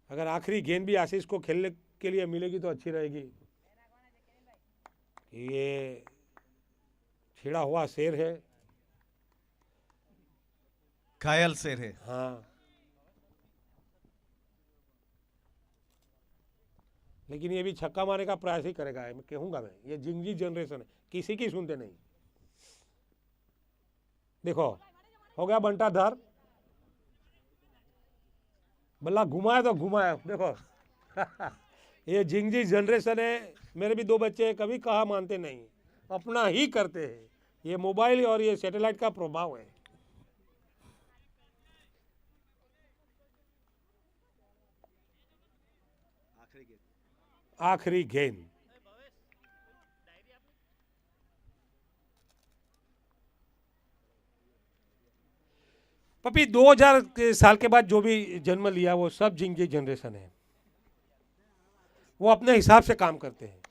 अगर आखिरी गेंद भी आशीष को खेलने के लिए मिलेगी तो अच्छी रहेगी। ये छिड़ा हुआ शेर है। घायल शेर है। हाँ, लेकिन ये भी छक्का मारने का प्रयास ही करेगा, मैं कहूंगा। मैं ये जिंगजी जनरेशन है, किसी की सुनते नहीं। देखो हो गया बंटाधार, बल्ला घुमाया तो घुमाया। देखो ये जिंगजी जनरेशन है। मेरे भी 2 बच्चे हैं, कभी कहा मानते नहीं, अपना ही करते हैं। ये मोबाइल और ये सैटेलाइट का प्रभाव है। आखिरी गेंद पपी 2000 के साल के बाद जो भी जन्म लिया वो सब जिंगजी जनरेशन है। वो अपने हिसाब से काम करते हैं।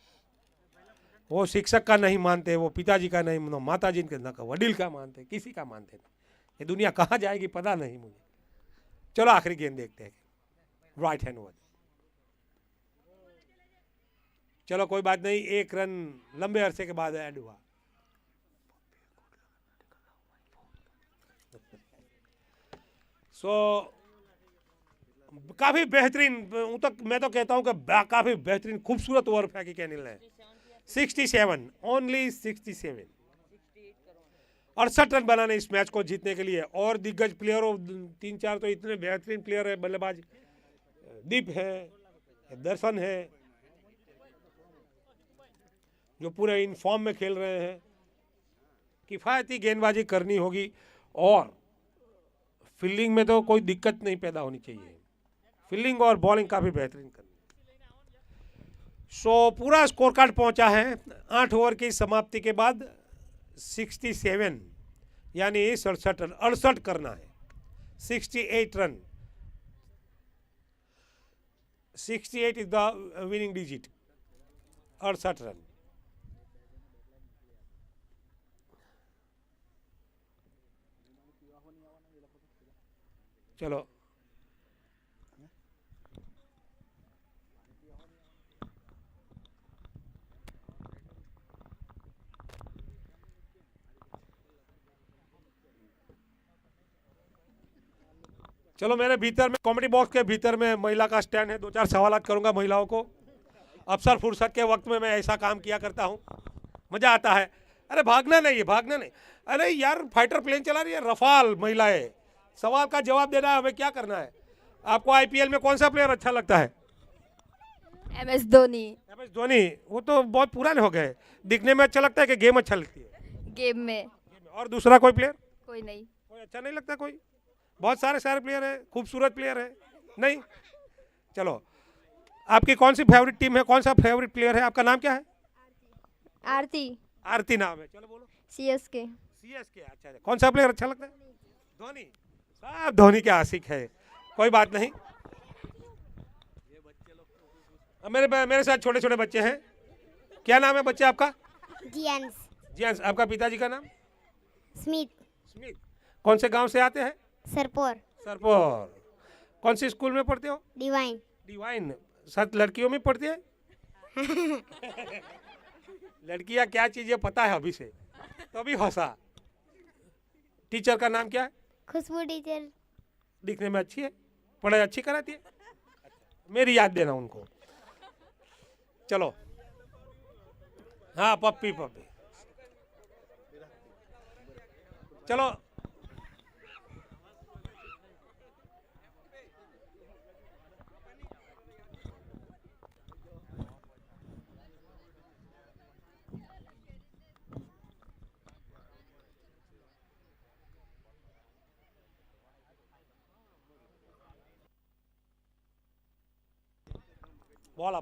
वो शिक्षक का नहीं मानते, वो पिताजी का नहीं, न माताजी का, न वडील का मानते, किसी का मानते नहीं। ये दुनिया कहाँ जाएगी पता नहीं मुझे। चलो आखिरी गेंद देखते हैं। Right hand over. चलो कोई बात नहीं, 1 रन लंबे अरसे के बाद ऐड हुआ। काफी बेहतरीन, मैं तो कहता हूं कि काफी बेहतरीन खूबसूरत ओवर फेंकी कैनिल ने। 67, ओनली 67, 68 रन बनाने इस मैच को जीतने के लिए। और दिग्गज प्लेयरों 3-4 तो इतने बेहतरीन प्लेयर है बल्लेबाज। दीप है, दर्शन है, जो पूरे इन फॉर्म में खेल रहे हैं। किफायती गेंदबाजी करनी होगी और फील्डिंग में तो कोई दिक्कत नहीं पैदा होनी चाहिए। फील्डिंग और बॉलिंग काफी बेहतरीन करनी। पूरा स्कोर कार्ड पहुंचा है 8 ओवर की समाप्ति के बाद 67, यानी 68 करना है। 68 run, 68 is the winning digit, 68 run. चलो चलो मेरे भीतर में, कॉमेडी बॉक्स के भीतर में महिला का स्टैंड है। 2-4 सवाल करूंगा महिलाओं को। अवसर फुर्सत के वक्त में मैं ऐसा काम किया करता हूं, मजा आता है। अरे भागना नहीं है, भागना नहीं। अरे यार फाइटर प्लेन चला रही है, रफाल महिलाएं। सवाल का जवाब देना है, हमें क्या करना है। आपको आईपीएल में कौन सा प्लेयर अच्छा लगता है? MS धोनी। MS धोनी, वो तो बहुत पुराने हो गए। दिखने में अच्छा लगता है कि गेम अच्छा लगती है? गेम में। और दूसरा कोई प्लेयर? कोई नहीं। कोई अच्छा नहीं लगता? कोई बहुत सारे प्लेयर है, खूबसूरत प्लेयर है। नहीं, चलो आपकी कौन सी फेवरेट टीम है, कौन सा फेवरेट प्लेयर है? आपका नाम क्या है? आरती। आरती नाम है। चलो बोलो। CSK। CSK, अच्छा। कौन सा प्लेयर अच्छा लगता है? धोनी। सब धोनी के आशिक है। कोई बात नहीं। मेरे साथ छोटे छोटे बच्चे हैं। क्या नाम है बच्चे आपका? जियांस। जियांस। आपका पिताजी का नाम? स्मिथ। स्मिथ। कौन से गांव से आते हैं? सरपोर। सरपोर। कौन सी स्कूल में पढ़ते हो? डिवाइन। डिवाइन। साथ लड़कियों में पढ़ती है? लड़कियां क्या चीज है पता है अभी से, तो अभी हंसा। टीचर का नाम क्या है? खुशबू टीचर। दिखने में अच्छी है, पढ़ाई अच्छी कराती है। मेरी याद देना उनको। चलो हाँ, पप्पी पप्पी। चलो बॉल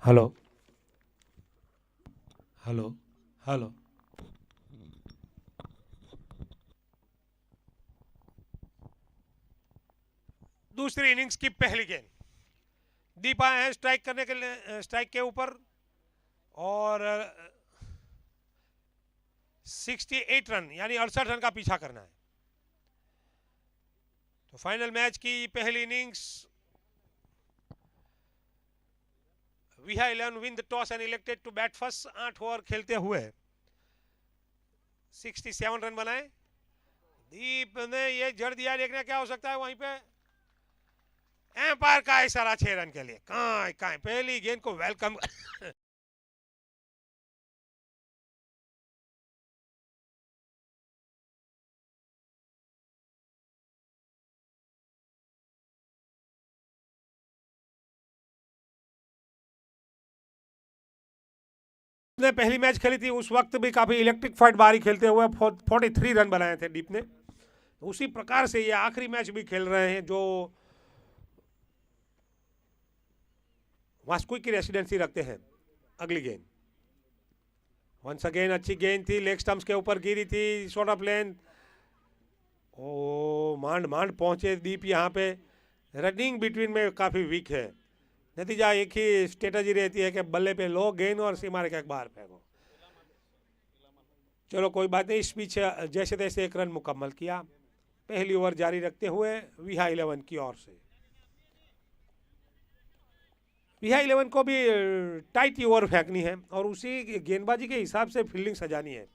हेलो हेलो हेलो दूसरी इनिंग्स की पहली गेंद, दीप आए हैं स्ट्राइक करने के लिए, स्ट्राइक के ऊपर, और 68 रन यानी 68 रन का पीछा करना है। तो फाइनल मैच की पहली innings, Viha 11 win the toss and elected to bat first. 8 over खेलते हुए 67 रन बनाए। दीप ने ये जड़ दिया, देखना क्या हो सकता है वहीं पे। एम्पायर का इशारा 6 रन के लिए। कहां पहली गेंद को वेलकम ने पहली मैच खेली थी उस वक्त भी काफी इलेक्ट्रिक फाइट बारी खेलते हुए 43 रन बनाए थे डीप ने। उसी प्रकार से ये आखिरी मैच भी खेल रहे हैं, जो वास्कुई की रेसिडेंसी रखते हैं। अगली गेंद वंस अगेन अच्छी गेंद थी, लेग स्टंप्स के ऊपर गिरी थी, शॉर्ट ऑफ लेंथ। ओ मांड पहुंचे दीप यहाँ पे। रनिंग बिटवीन में काफी वीक है। नतीजा एक ही स्ट्रेटजी रहती है कि बल्ले पे लो गेंद और सीमा रेखा के बाहर फेंको। चलो कोई बात नहीं, इस पीछे जैसे तैसे 1 रन मुकम्मल किया। पहली ओवर जारी रखते हुए विहा 11 की ओर से। विहा 11 को भी टाइट ओवर फेंकनी है और उसी गेंदबाजी के हिसाब से फील्डिंग सजानी है,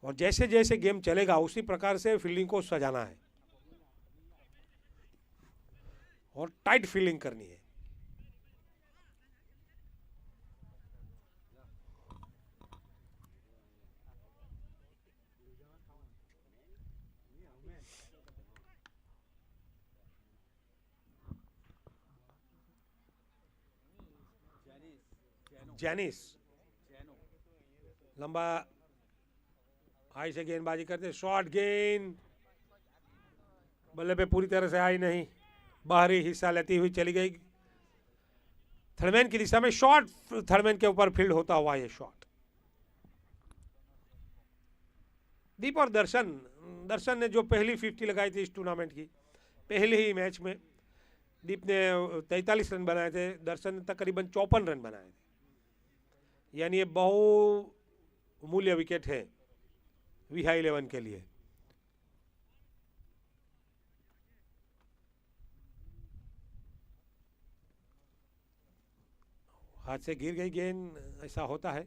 और जैसे जैसे गेम चलेगा उसी प्रकार से फील्डिंग को सजाना है और टाइट फील्डिंग करनी है। जैनिस लंबा हाई से गेंदबाजी करते, शॉर्ट गेंद बल्ले पे पूरी तरह से आई नहीं, बाहरी हिस्सा लेती हुई चली गई। थर्डमैन की दिशा में शॉट, थर्डमैन के ऊपर फील्ड होता हुआ ये शॉट। दीप और दर्शन ने जो पहली 50 लगाई थी इस टूर्नामेंट की, पहले ही मैच में दीप ने 43 रन बनाए थे, दर्शन ने तकरीबन 54 रन बनाए थे। यानी ये बहुमूल्य विकेट है विहा 11 के लिए। हाथ से गिर गई गेंद, ऐसा होता है।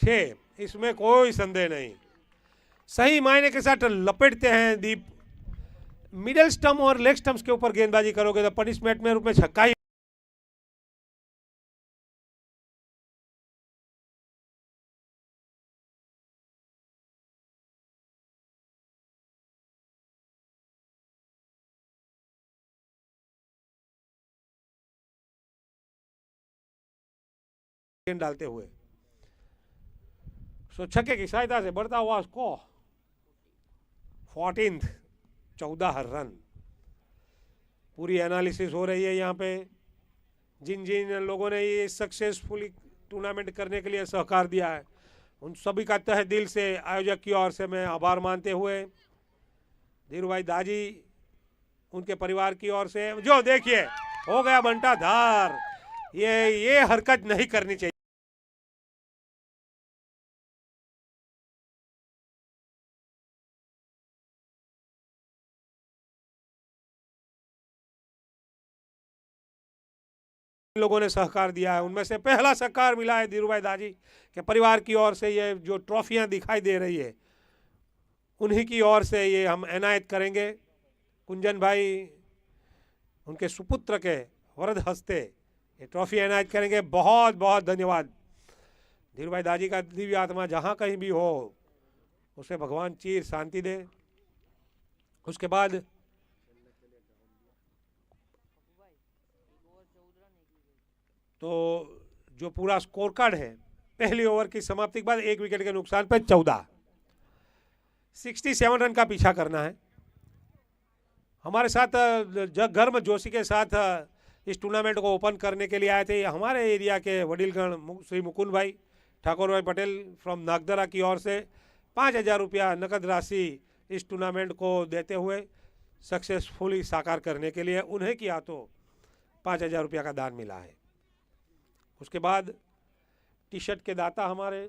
छह, इसमें कोई संदेह नहीं, सही मायने के साथ लपेटते हैं दीप। मिडल स्टंप और लेग स्टंप्स के ऊपर गेंदबाजी करोगे तो पनिशमेंट में रूप में छक्का ही गेंद डालते हुए। सो छक्के की सहायता से बढ़ता हुआ स्कोर 14 रन। पूरी एनालिसिस हो रही है यहाँ पे। जिन जिन लोगों ने ये सक्सेसफुली टूर्नामेंट करने के लिए सहकार दिया है उन सभी का तहे दिल से आयोजक की ओर से मैं आभार मानते हुए, धीरू भाई दाजी उनके परिवार की ओर से, जो देखिए हो गया बंटा धार, ये हरकत नहीं करनी चाहिए। लोगों ने सहकार दिया है, उनमें से पहला सहकार मिला है धीरू भाई दाजी के परिवार की ओर से। ये जो ट्रॉफियां दिखाई दे रही है उन्हीं की ओर से ये हम एनायत करेंगे। कुंजन भाई उनके सुपुत्र के वरद हस्ते ये ट्रॉफी एनायत करेंगे। बहुत बहुत धन्यवाद। धीरू भाई दाजी का दिव्य आत्मा जहाँ कहीं भी हो उसे भगवान चीर शांति दे। उसके बाद तो जो पूरा स्कोर कार्ड है, पहली ओवर की समाप्ति के बाद 1 विकेट के नुकसान पर 14, 67 रन का पीछा करना है। हमारे साथ गर्म जोशी के साथ इस टूर्नामेंट को ओपन करने के लिए आए थे हमारे एरिया के वडीलगण श्री मुकुंद भाई ठाकुर भाई पटेल फ्रॉम नागदरा की ओर से 5,000 रुपया नकद राशि इस टूर्नामेंट को देते हुए सक्सेसफुली साकार करने के लिए उन्हें की हाथों 5,000 रुपया का दान मिला है। उसके बाद टी शर्ट के दाता हमारे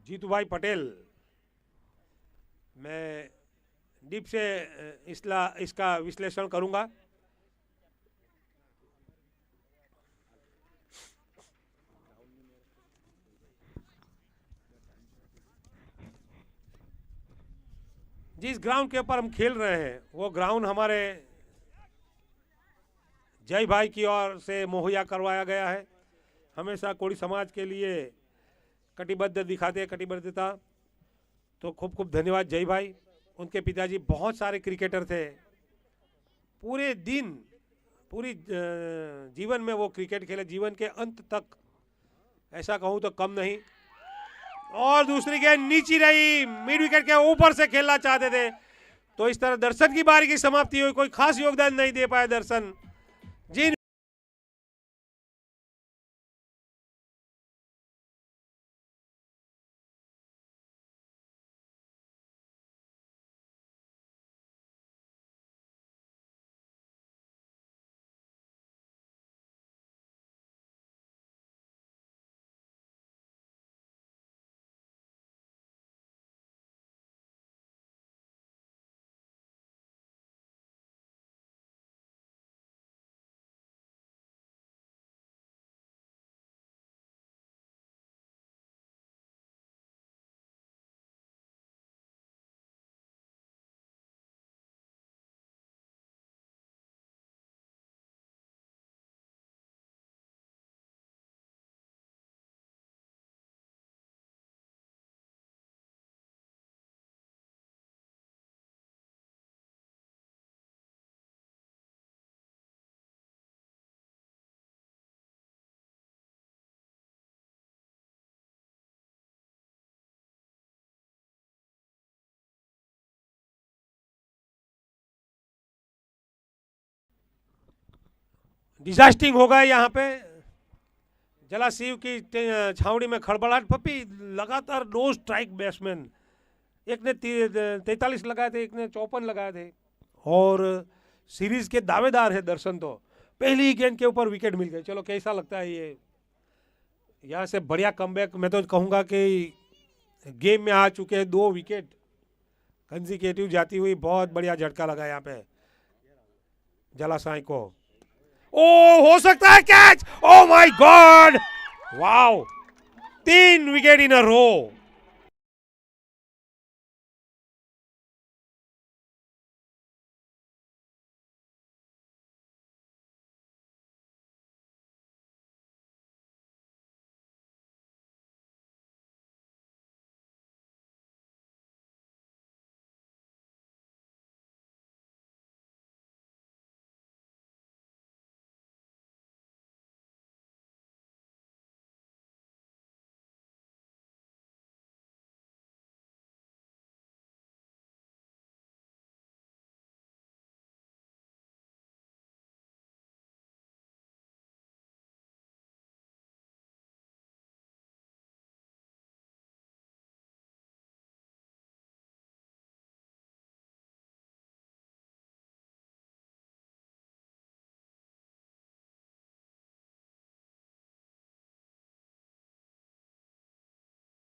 जीतू भाई पटेल, मैं डीप से इसका विश्लेषण करूंगा। जिस ग्राउंड के ऊपर हम खेल रहे हैं वो ग्राउंड हमारे जय भाई की ओर से मुहैया करवाया गया है। हमेशा कोड़ी समाज के लिए कटिबद्ध दिखाते हैं कटिबद्धता, तो खूब खूब धन्यवाद जय भाई। उनके पिताजी बहुत सारे क्रिकेटर थे, पूरे दिन पूरी जीवन में वो क्रिकेट खेले, जीवन के अंत तक, ऐसा कहूँ तो कम नहीं। और दूसरी गेंद नीची रही, मिड विकेट के ऊपर से खेलना चाहते थे, तो इस तरह दर्शन की बारी की समाप्ति हुई। कोई खास योगदान नहीं दे पाए दर्शन। जिन डिजास्टिंग हो गए यहाँ पे जलाशिव की छावनी में खड़बड़ाहट। पप्पी लगातार 2 स्ट्राइक बैट्समैन, एक ने 43 लगाए थे, एक ने 54 लगाए थे, और सीरीज के दावेदार है दर्शन। तो पहली गेंद के ऊपर विकेट मिल गई। चलो कैसा लगता है ये, यहाँ से बढ़िया कमबैक। मैं तो कहूँगा कि गेम में आ चुके हैं 2 विकेट कंसिक्यूटिव जाती हुई, बहुत बढ़िया झटका लगा यहाँ पे जलासाई को। ओ हो सकता है catch, oh my god, wow, 3 wicket in a row.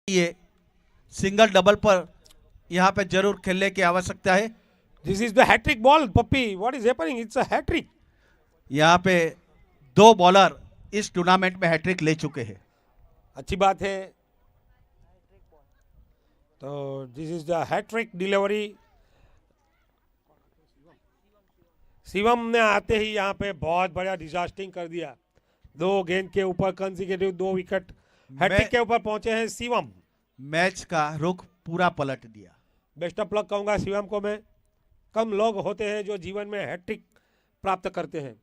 ये सिंगल डबल पर यहाँ पे जरूर खेलने की आवश्यकता है। This is the hattrick ball पप्पी, what is happening, it's a hattrick. यहाँ पे 2 बॉलर इस टूर्नामेंट में हैट्रिक ले चुके हैं। अच्छी बात है। तो this is the hattrick delivery. Shivam ने आते ही यहाँ पे बहुत बढ़िया डिजास्टिंग कर दिया। 2 गेंद के ऊपर कंसिक्यूटिव 2 विकेट हैट्रिक के ऊपर पहुंचे हैं शिवम। मैच का रुख पूरा पलट दिया। बेस्ट ऑफ लक कहूंगा शिवम को मैं। कम लोग होते हैं जो जीवन में हैट्रिक प्राप्त करते हैं।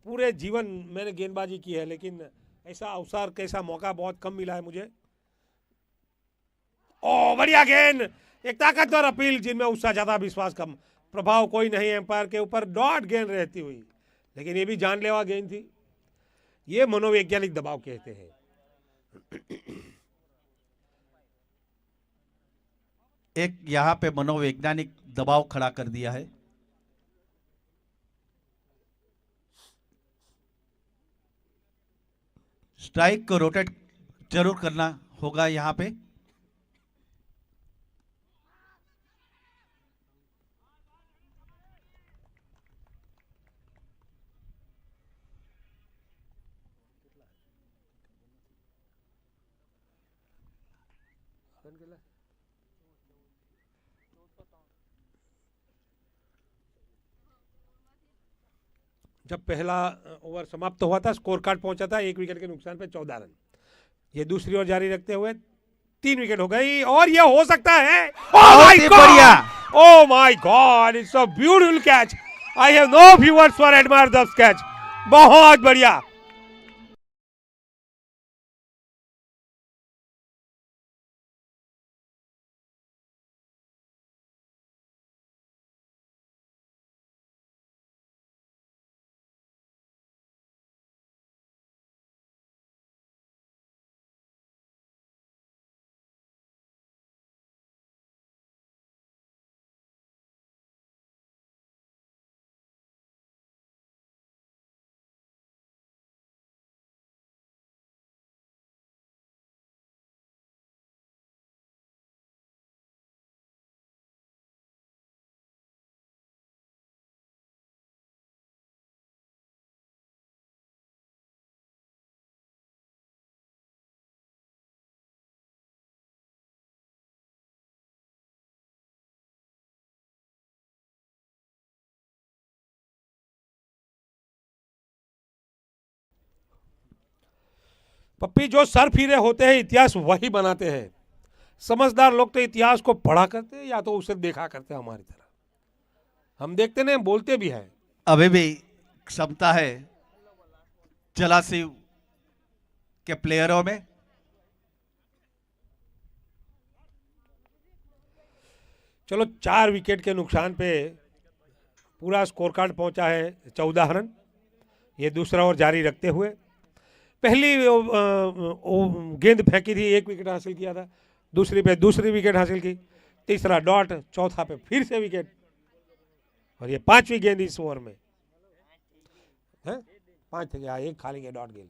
पूरे जीवन मैंने गेंदबाजी की है, लेकिन ऐसा अवसर, कैसा मौका बहुत कम मिला है मुझे। ओ बढ़िया गेंद, एक ताकतवर अपील जिनमें उसका ज्यादा विश्वास कम, प्रभाव कोई नहीं एम्पायर के ऊपर, डॉट गेंद रहती हुई, लेकिन ये भी जानलेवा गेंद थी। ये मनोवैज्ञानिक दबाव कहते हैं। एक यहाँ पे मनोवैज्ञानिक दबाव खड़ा कर दिया है। स्ट्राइक को रोटेट जरूर करना होगा यहाँ पे। जब पहला ओवर समाप्त हुआ था, स्कोर कार्ड पहुंचा था 1 विकेट के नुकसान पे 14 रन। ये दूसरी ओवर जारी रखते हुए 3 विकेट हो गई, और ये हो सकता है। बहुत ही बढ़िया। Oh my God, it's a beautiful catch. I have know few words for admire this catch. बहुत बढ़िया। पप्पी, जो सर फिरे होते हैं इतिहास वही बनाते हैं। समझदार लोग तो इतिहास को पढ़ा करते हैं या तो उसे देखा करते हैं। हमारी तरह हम देखते नहीं, बोलते भी हैं। अभी भी क्षमता है जलाशिव के प्लेयरों में। चलो, 4 विकेट के नुकसान पे पूरा स्कोर कार्ड पहुंचा है 14 रन। ये दूसरा ओवर जारी रखते हुए पहली गेंद फेंकी थी, 1 विकेट हासिल किया था। दूसरी पे दूसरी विकेट हासिल की, तीसरा डॉट, चौथा पे फिर से विकेट, और ये 5वीं गेंद इस ओवर में है। 5 थे, एक खाली के डॉट गेंद।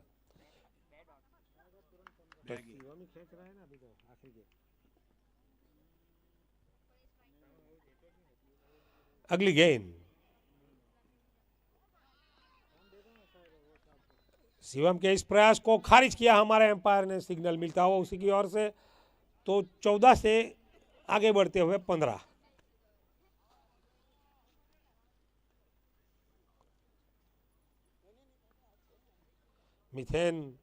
अगली गेंद शिवम के इस प्रयास को खारिज किया हमारे एम्पायर ने। सिग्नल मिलता हुआ उसी की ओर से, तो 14 से आगे बढ़ते हुए 15। मिथेन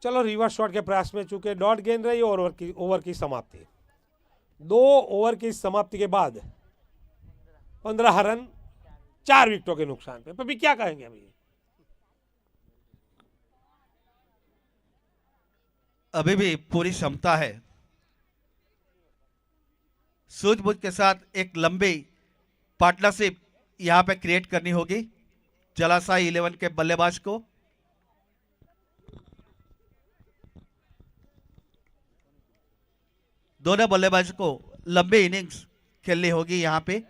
चलो, रिवर्स शॉट के प्रयास में चूंकि डॉट गेंद रही और ओवर की समाप्ति। 2 ओवर की समाप्ति के बाद 15 रन 4 विकेटों के नुकसान पे। अभी क्या कहेंगे? अभी भी पूरी क्षमता है। सूझबूझ के साथ एक लंबी पार्टनरशिप यहां पे क्रिएट करनी होगी जलाशाई 11 के बल्लेबाज को। दोनों बल्लेबाज को लंबी इनिंग्स खेलनी होगी यहां पे।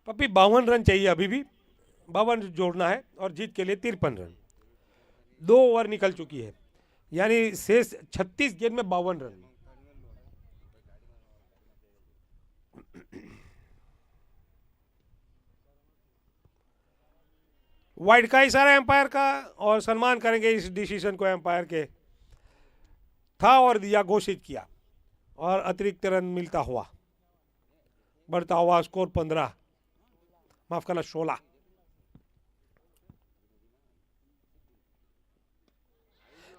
पप्पी 52 रन चाहिए अभी भी, 52 जोड़ना है और जीत के लिए 53 रन। 2 ओवर निकल चुकी है, यानी शेष 36 गेंद में 52 रन। वाइड का इशारा एम्पायर का, और सम्मान करेंगे इस डिसीजन को एम्पायर के। था और दिया, घोषित किया, और अतिरिक्त रन मिलता हुआ बढ़ता हुआ स्कोर 15, माफ करना 16।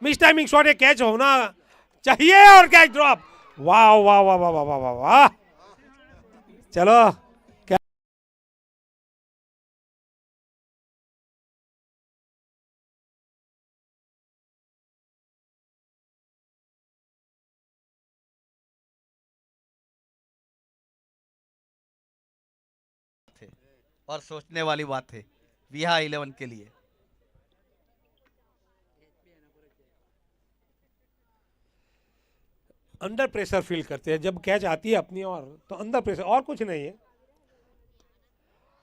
मिस टाइमिंग शॉट, ये कैच होना चाहिए और कैच ड्रॉप। वाह वाह वाह वाह वाह वाह वाह, चलो और सोचने वाली बात है विहा 11 के लिए। अंडर प्रेशर फील करते हैं जब कैच आती है अपनी ओर, तो अंडर प्रेशर और कुछ नहीं है।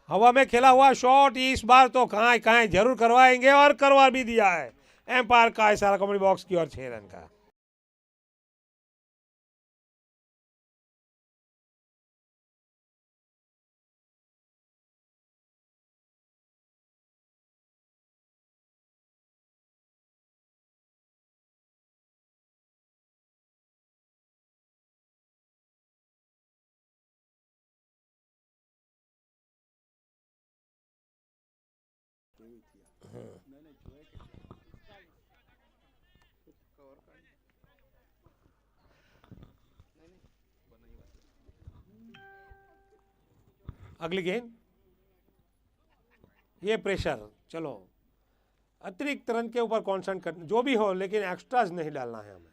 हवा में खेला हुआ शॉट इस बार तो कहाँ कहाँ जरूर करवाएंगे, और करवा भी दिया है। एम्पायर का इशारा कमेंट्री बॉक्स की ओर 6 रन का। अगली गेंद, ये प्रेशर, चलो अतिरिक्त रन के ऊपर कॉन्सेंट्रेट करना जो भी हो, लेकिन एक्स्ट्राज नहीं डालना है हमें।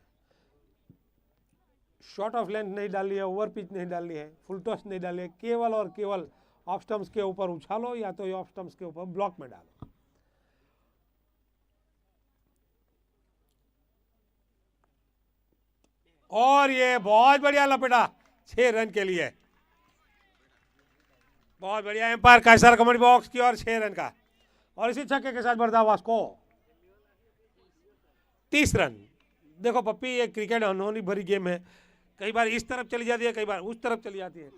शॉर्ट ऑफ लेंथ नहीं डालनी है, ओवर पिच नहीं डालनी है, फुल टॉस नहीं डालनी है, केवल और केवल ऑफ स्टम्प्स के ऊपर उछालो या तो ऑफ स्टम्प्स के ऊपर ब्लॉक में डालो। और ये बहुत बढ़िया लपेटा 6 रन के लिए, बहुत बढ़िया। एम्पायर का इशारा कमेंट्री बॉक्स की और 6 रन का, और इसी छक्के के साथ बढ़ता हुआ स्कोर 30 रन। देखो पप्पी, ये क्रिकेट अनहोनी भरी गेम है, कई बार इस तरफ चली जाती है, कई बार उस तरफ चली जाती है।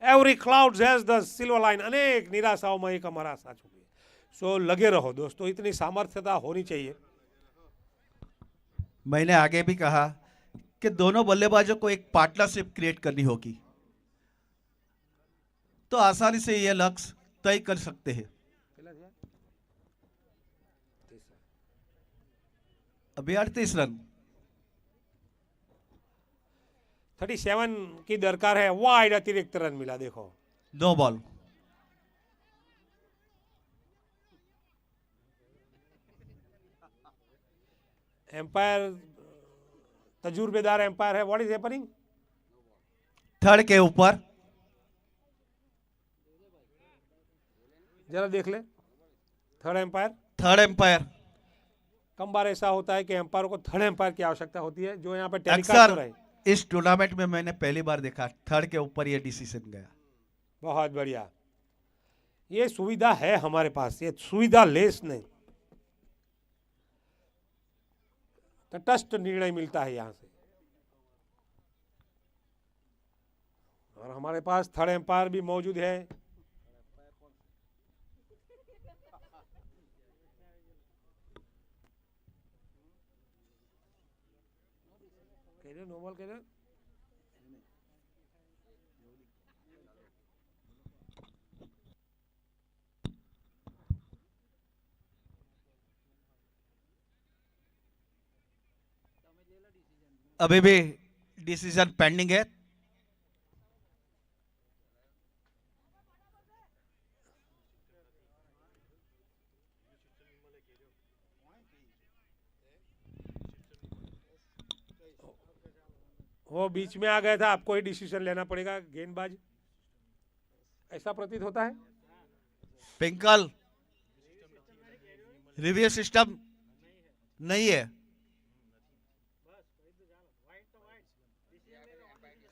Every cloud has the silver line, अनेक निराशाओं में एक हमारा साथ छुपी है। सो लगे रहो दोस्तों, इतनी सामर्थ्यता होनी चाहिए। मैंने आगे भी कहा कि दोनों बल्लेबाजों को एक पार्टनरशिप क्रिएट करनी होगी, तो आसानी से यह लक्ष्य तय कर सकते हैं। अभी 38 रन, 37 की दरकार है, वाइड अतिरिक्त रन मिला। देखो 2 बॉल। एम्पायर तजुर्बेदार एम्पायर है। What is happening? थर्ड के ऊपर जरा देख ले, थर्ड एम्पायर। थर्ड एम्पायर कम बार ऐसा होता है कि एम्पायर को थर्ड एम्पायर की आवश्यकता होती है, जो यहाँ पे टेलीकास्ट हो रहा है। अक्सर इस टूर्नामेंट में मैंने पहली बार देखा थर्ड के ऊपर ये डिसीजन गया। बहुत बढ़िया, ये सुविधा है हमारे पास, ये सुविधा लेस नहीं, तटस्थ निर्णय मिलता है यहाँ से। और हमारे पास थर्ड एम्पायर भी मौजूद है। नोबल कह रहे अभी भी डिसीजन पेंडिंग है। वो बीच में आ गया था, आपको ही डिसीजन लेना पड़ेगा गेंदबाज, ऐसा प्रतीत होता है। पिंकल रिव्यू सिस्टम नहीं है,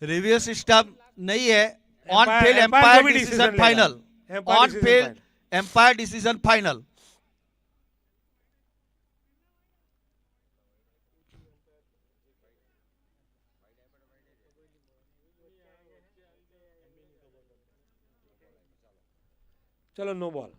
रिव्यू सिस्टम नहीं है। On field umpire decision final. Empire on decision field final. Umpire decision final. चलो नो बॉल।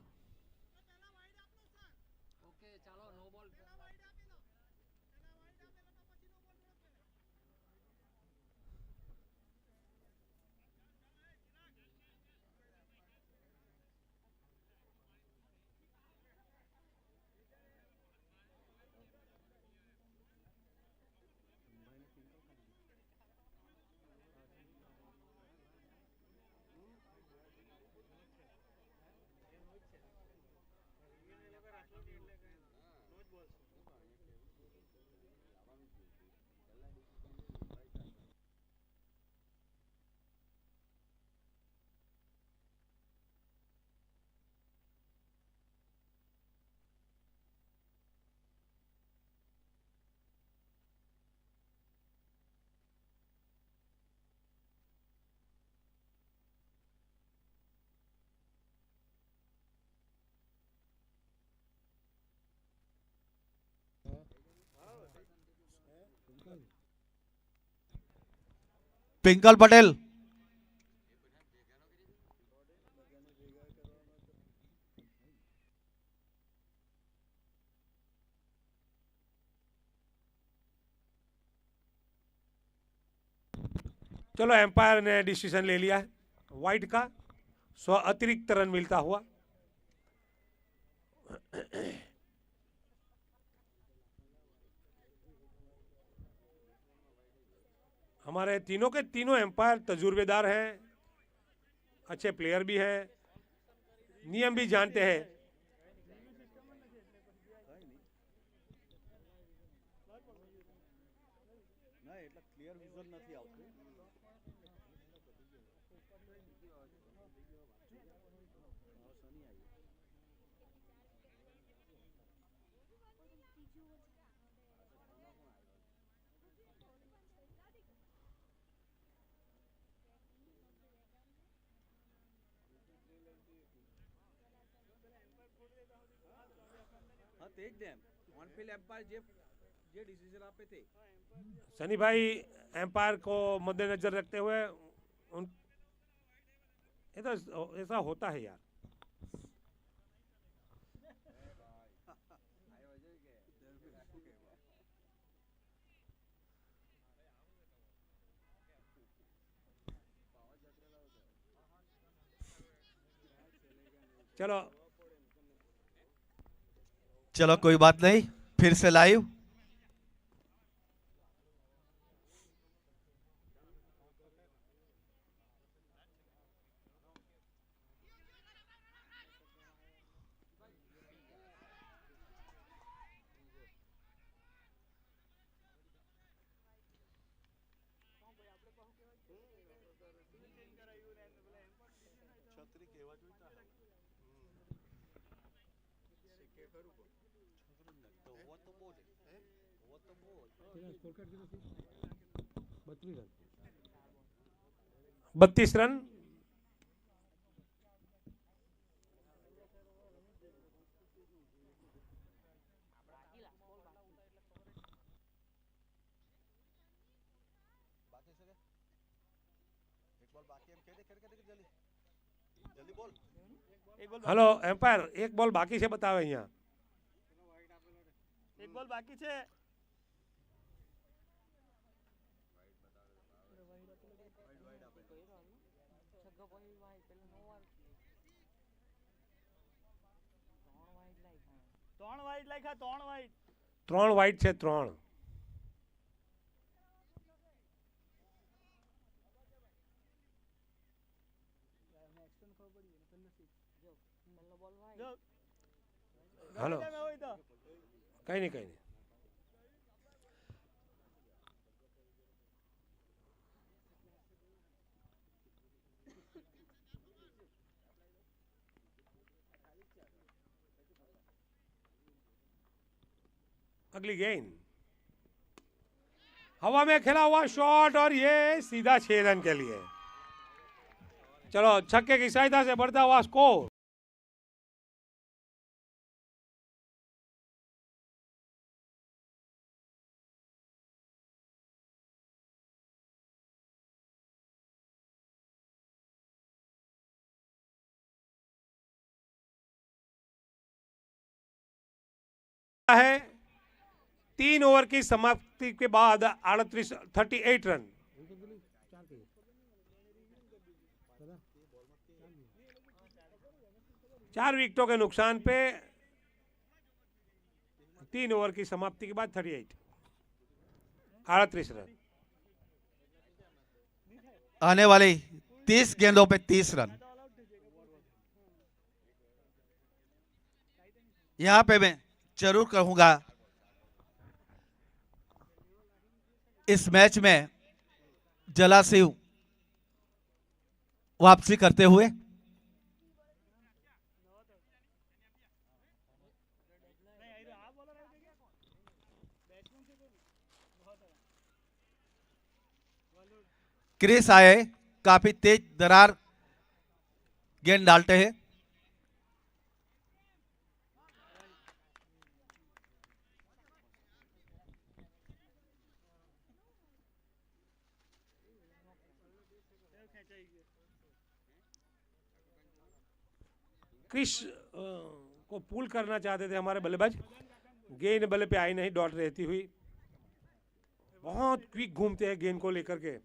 पिंकल पटेल। चलो एम्पायर ने डिसीजन ले लिया है वाइट का, सो अतिरिक्त रन मिलता हुआ। हमारे तीनों के तीनों एम्पायर तजुर्बेदार हैं, अच्छे प्लेयर भी हैं, नियम भी जानते हैं। सनी भाई एम्पायर को मद्देनजर रखते हुए ऐसा होता है यार। चलो चलो कोई बात नहीं, फिर से लाइव। बत्तीस रन। हेलो एम्पायर, एक बॉल बाकी से बतावे यहाँ। एक बॉल बाकी છે। ત્રણ વાઇડ લાખ્યા, ત્રણ વાઇડ। ત્રણ વાઇડ છે, ત્રણ। हेलो कहीं नहीं, कहीं नहीं। अगली गेंद हवा में खेला हुआ शॉट और ये सीधा 6 रन के लिए। चलो छक्के की सहायता से बढ़ता हुआ स्कोर। है 3 ओवर की समाप्ति के बाद 38 रन। चार विकेटों के नुकसान पे 3 ओवर की समाप्ति के बाद 38 रन। आने वाली 30 गेंदों पे 30 रन। यहां पे मैं जरूर कहूंगा इस मैच में जलासिव वापसी करते हुए क्रिस आए काफी तेज दरार गेंद डालते हैं। क्रिस को पुल करना चाहते थे हमारे बल्लेबाज, गेंद बल्ले पे आई नहीं, डॉट रहती हुई। बहुत क्विक घूमते हैं गेंद को लेकर के।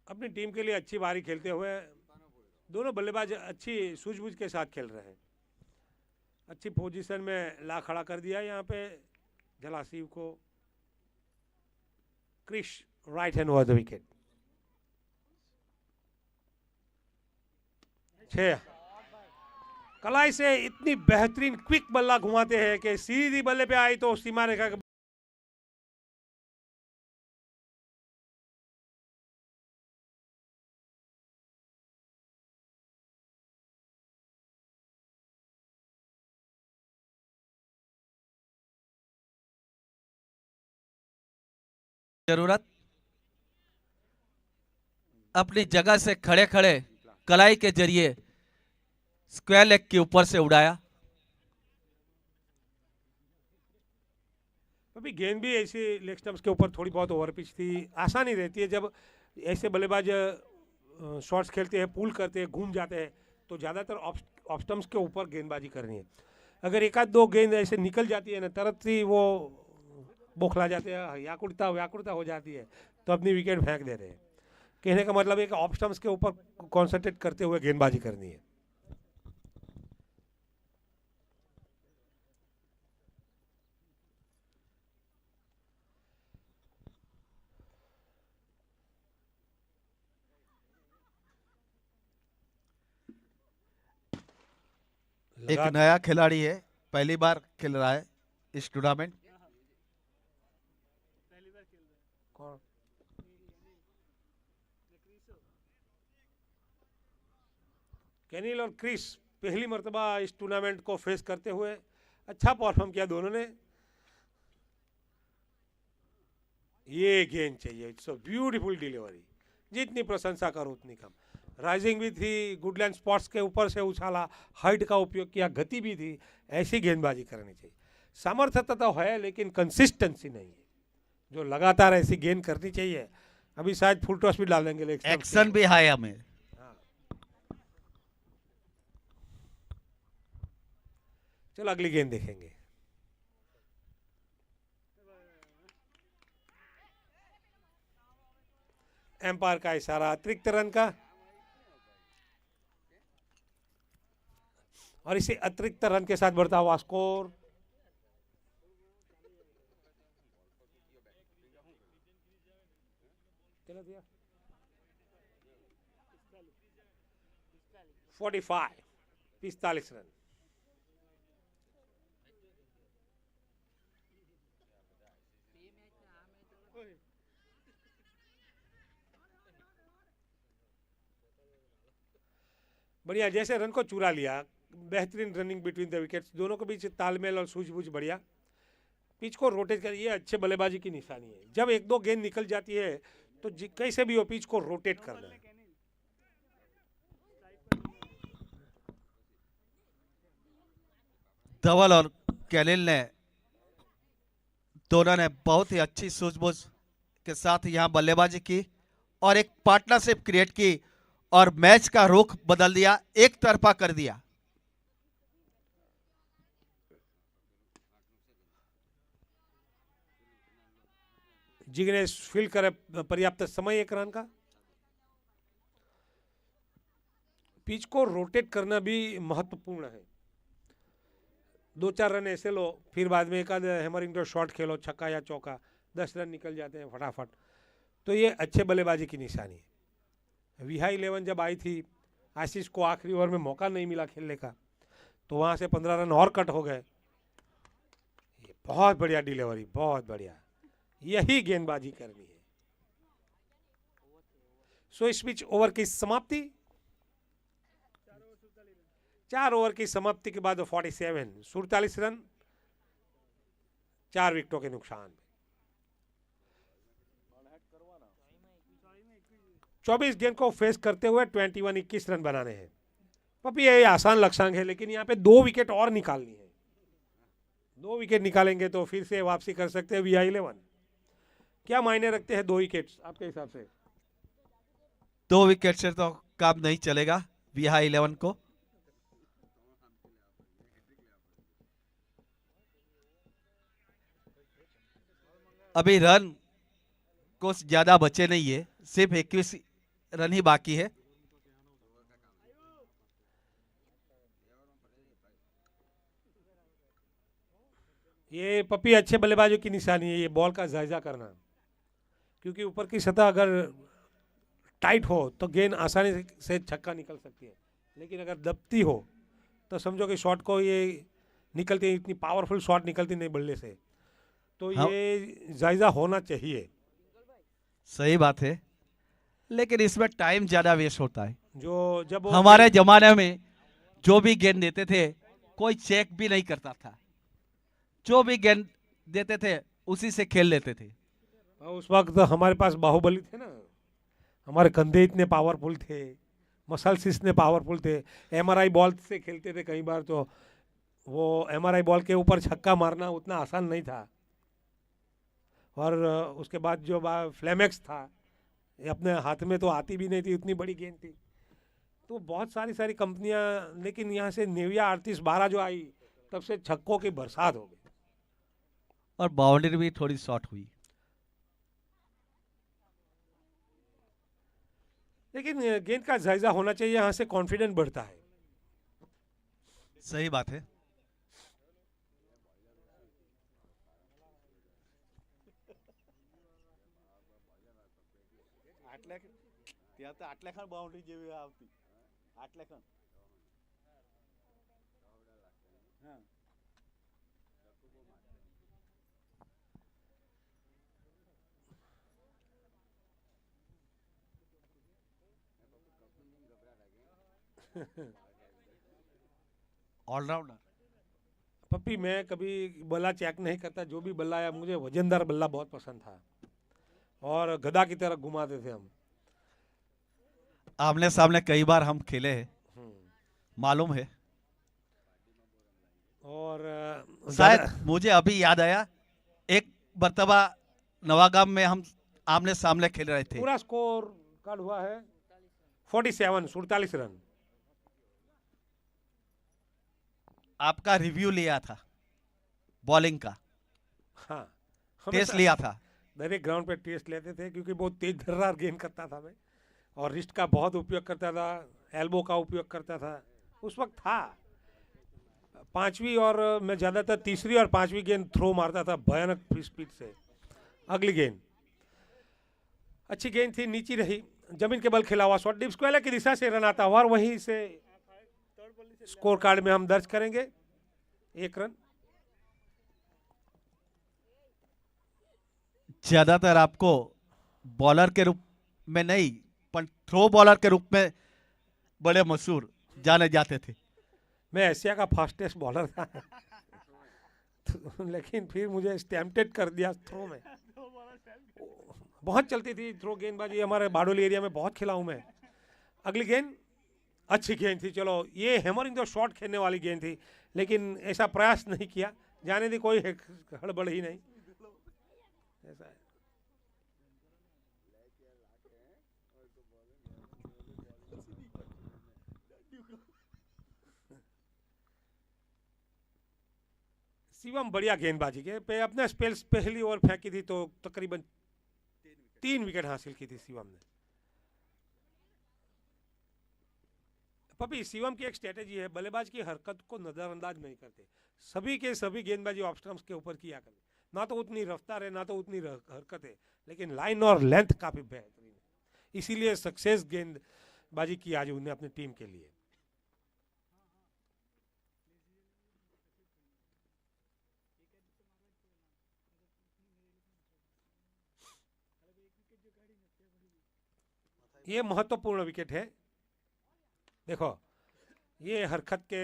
अपनी टीम के लिए अच्छी बारी खेलते हुए दोनों बल्लेबाज अच्छी सूझबूझ के साथ खेल रहे हैं। अच्छी पोजीशन में ला खड़ा कर दिया यहाँ पे जलासिव को। Kris right hand over the wicket. 6 कलाई से इतनी बेहतरीन क्विक बल्ला घुमाते हैं कि सीधी बल्ले पे आई तो सीमा रेखा के जरूरत अपनी जगह से खड़े खड़े कलाई के जरिए स्क्वायर लेग के ऊपर से उड़ाया। अभी गेंद भी ऐसी लेग स्टंप्स के ऊपर थोड़ी बहुत ओवर पिच थी। आसानी रहती है जब ऐसे बल्लेबाज शॉट्स खेलते हैं, पुल करते हैं, घूम जाते हैं, तो ज़्यादातर ऑफ स्टंप्स के ऊपर गेंदबाजी करनी है। अगर एक आध दो गेंद ऐसे निकल जाती है ना, तुरंत ही वो बौखला जाते हैं, व्याकुलता हो जाती है, तो अपनी विकेट फेंक दे रहे हैं। कहने का मतलब है कि ऑफ स्टंप्स के ऊपर कॉन्सेंट्रेट करते हुए गेंदबाजी करनी है। एक नया खिलाड़ी है, पहली बार खेल रहा है इस टूर्नामेंट। केनिल और क्रिस पहली मर्तबा इस टूर्नामेंट को फेस करते हुए अच्छा परफॉर्म किया दोनों ने। ये गेंद चाहिए, इट्स अ ब्यूटीफुल डिलीवरी। जितनी प्रशंसा करो उतनी कम। राइजिंग भी थी, गुडलैंड स्पॉट्स के ऊपर से उछाला, हाइट का उपयोग किया, गति भी थी। ऐसी गेंदबाजी करनी चाहिए। सामर्थ्यता तो है लेकिन कंसिस्टेंसी नहीं है, जो लगातार ऐसी गेंद करनी चाहिए। अभी शायद फुल टॉस भी डाल देंगे, एक्शन भी है हमें। चलो अगली गेंद देखेंगे। एम्पायर का इशारा अतिरिक्त रन का, और इसी अतिरिक्त रन के साथ बढ़ता हुआ स्कोर। चलो दिया 45 रन। बढ़िया, जैसे रन को चुरा लिया। बेहतरीन रनिंग बिटवीन द विकेट्स, दोनों के बीच तालमेल और सूझबूझ बढ़िया। पिच को रोटेट कर, ये अच्छे बल्लेबाजी की निशानी है। जब एक दो गेंद निकल जाती है तो कैसे भी वो पिच को रोटेट करना है। धवल और कैनिल ने दोनों ने बहुत ही अच्छी सूझबूझ के साथ यहां बल्लेबाजी की और एक पार्टनरशिप क्रिएट की और मैच का रुख बदल दिया, एक तरफा कर दिया। जिग्नेश फील्ड करे पर्याप्त समय 1 रन का। पिच को रोटेट करना भी महत्वपूर्ण है। 2-4 रन ऐसे लो, फिर बाद में एक आध हैमरिंग तो शॉट खेलो, छक्का या चौका, 10 रन निकल जाते हैं फटाफट। तो ये अच्छे बल्लेबाजी की निशानी है। VI11 जब आई थी, आशीष को आखिरी ओवर में मौका नहीं मिला खेलने का, तो वहां से 15 रन और कट हो गए। ये बहुत बढ़िया डिलीवरी, बहुत बढ़िया, यही गेंदबाजी करनी है। सो इस पिच ओवर की समाप्ति, 4 ओवर की समाप्ति के बाद 47 रन, 4 विकेटों के नुकसान। 24 गेंद को फेस करते हुए 21 रन बनाने हैं। पपी ये आसान लक्ष्यांक है, लेकिन यहाँ पे 2 विकेट और निकालनी है। 2 विकेट निकालेंगे तो फिर से वापसी कर सकते हैं VI11। क्या मायने रखते हैं 2 विकेट्स आपके हिसाब से? 2 विकेट से तो काम नहीं चलेगा VI11 को। अभी रन कुछ ज्यादा बचे नहीं है, सिर्फ 21 रन ही बाकी है। ये पपी अच्छे बल्लेबाजों की निशानी है, ये बॉल का जायजा करना, क्योंकि ऊपर की सतह अगर टाइट हो तो गेंद आसानी से छक्का निकल सकती है, लेकिन अगर दबती हो तो समझो कि शॉट को ये निकलती, इतनी पावरफुल शॉट निकलती नहीं बल्ले से। तो ये जायजा होना चाहिए। सही बात है, लेकिन इसमें टाइम ज्यादा वेस्ट होता है। जो जब हमारे जमाने में जो भी गेंद देते थे कोई चेक भी नहीं करता था, जो भी गेंद देते थे उसी से खेल लेते थे। उस वक्त हमारे पास बाहुबली थे ना, हमारे कंधे इतने पावरफुल थे, मसल्स इतने पावरफुल थे। MRI बॉल से खेलते थे कई बार, तो वो MRI बॉल के ऊपर छक्का मारना उतना आसान नहीं था। और उसके बाद जो फ्लेमेक्स था, ये अपने हाथ में तो आती भी नहीं थी, उतनी बड़ी गेंद थी। तो बहुत सारी कंपनियां, लेकिन यहाँ से नेविया 38-12 जो आई, तब से छक्कों की बरसात हो गई और बाउंड्री भी थोड़ी शॉर्ट हुई। लेकिन गेंद का जायजा होना चाहिए, यहाँ से कॉन्फिडेंस बढ़ता है। सही बात है। આટલેખણ બાઉન્ડ્રી જેવી આવતી, આટલેખણ હા ऑलराउंडर पप्पी, मैं कभी बल्ला चेक नहीं करता, जो भी बल्ला आया, मुझे वजनदार बल्ला बहुत पसंद था और गदा की तरह घुमाते थे हम। आमने सामने कई बार हम खेले हैं, मालूम है। और शायद मुझे अभी याद आया, एक मर्तबा नवागाम में हम आमने सामने खेल रहे थे। पूरा स्कोर कार्ड हुआ है 47 रन। आपका रिव्यू लिया था बॉलिंग का, हाँ, टेस्ट लिया था। दरेक ग्राउंड पे टेस्ट लेते थे, क्योंकि बहुत तेज धर्रार गेंद करता था मैं, और रिस्ट का बहुत उपयोग करता था, एल्बो का उपयोग करता था। उस वक्त था 5वीं और मैं ज़्यादातर 3री और 5वीं गेंद थ्रो मारता था भयानक स्पीड से। अगली गेंद अच्छी गेंद थी, नीची रही, जमीन के बल खिला हुआ शॉट, डीप स्क्वायर की दिशा से रन आता हुआ, और वहीं से स्कोर कार्ड में हम दर्ज करेंगे 1 रन। ज्यादातर आपको बॉलर के रूप में नहीं, पर थ्रो बॉलर के रूप में बड़े मशहूर जाने जाते थे। मैं एशिया का फास्टेस्ट बॉलर था लेकिन फिर मुझे स्टैम्पेड कर दिया थ्रो में। बहुत चलती थी थ्रो गेंदबाजी, हमारे बारडोली एरिया में बहुत खेला हूँ मैं। अगली गेंद अच्छी गेंद थी, चलो ये हैमरिंग तो शॉट खेलने वाली गेंद थी, लेकिन ऐसा प्रयास नहीं किया, जाने दी, कोई हड़बड़ ही नहीं। ऐसा है। शिवम बढ़िया गेंदबाजी के पे अपने स्पेल पहली ओवर फेंकी थी तो तकरीबन 3 विकेट हासिल की थी शिवम ने। पपी, शिवम की एक स्ट्रेटेजी है, बल्लेबाज की हरकत को नजरअंदाज नहीं करते, सभी के सभी गेंदबाजी ऑफ स्टंप्स के ऊपर किया करते, ना तो उतनी रफ्तार है ना तो उतनी हरकत है, लेकिन लाइन और लेंथ काफी बेहतरीन है, इसीलिए सक्सेस गेंदबाजी की आज उन्हें अपनी टीम के लिए। ये महत्वपूर्ण विकेट है, देखो ये हरकत के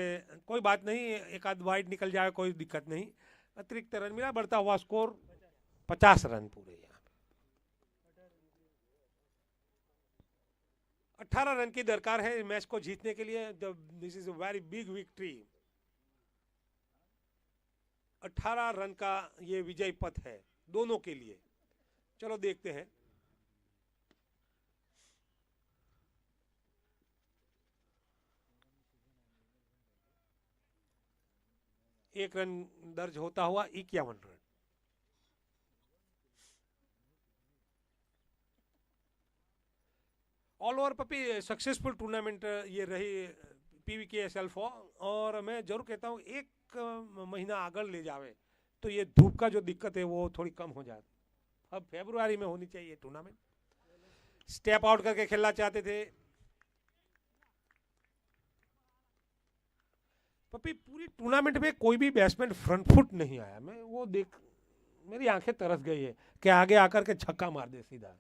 कोई बात नहीं, एक आध वाइड निकल जाए कोई दिक्कत नहीं, अतिरिक्त रन मिला, बढ़ता हुआ स्कोर 50 रन पूरे यहाँ पे। 18 रन की दरकार है मैच को जीतने के लिए, this is a very big victory. 18 run का ये विजय पथ है दोनों के लिए। चलो देखते हैं। एक रन दर्ज होता हुआ 51 run. All over puppy successful tournament ये रही PVKSL 4, और मैं जरूर कहता हूँ एक महीना आगे ले जावे तो ये धूप का जो दिक्कत है वो थोड़ी कम हो जाए। अब फरवरी में होनी चाहिए टूर्नामेंट। स्टेप आउट करके खेलना चाहते थे पपी, पूरी टूर्नामेंट में कोई भी बैट्समैन फ्रंट फुट नहीं आया, मैं वो देख मेरी आंखें तरस गई है कि आगे आकर के छक्का मार दे सीधा,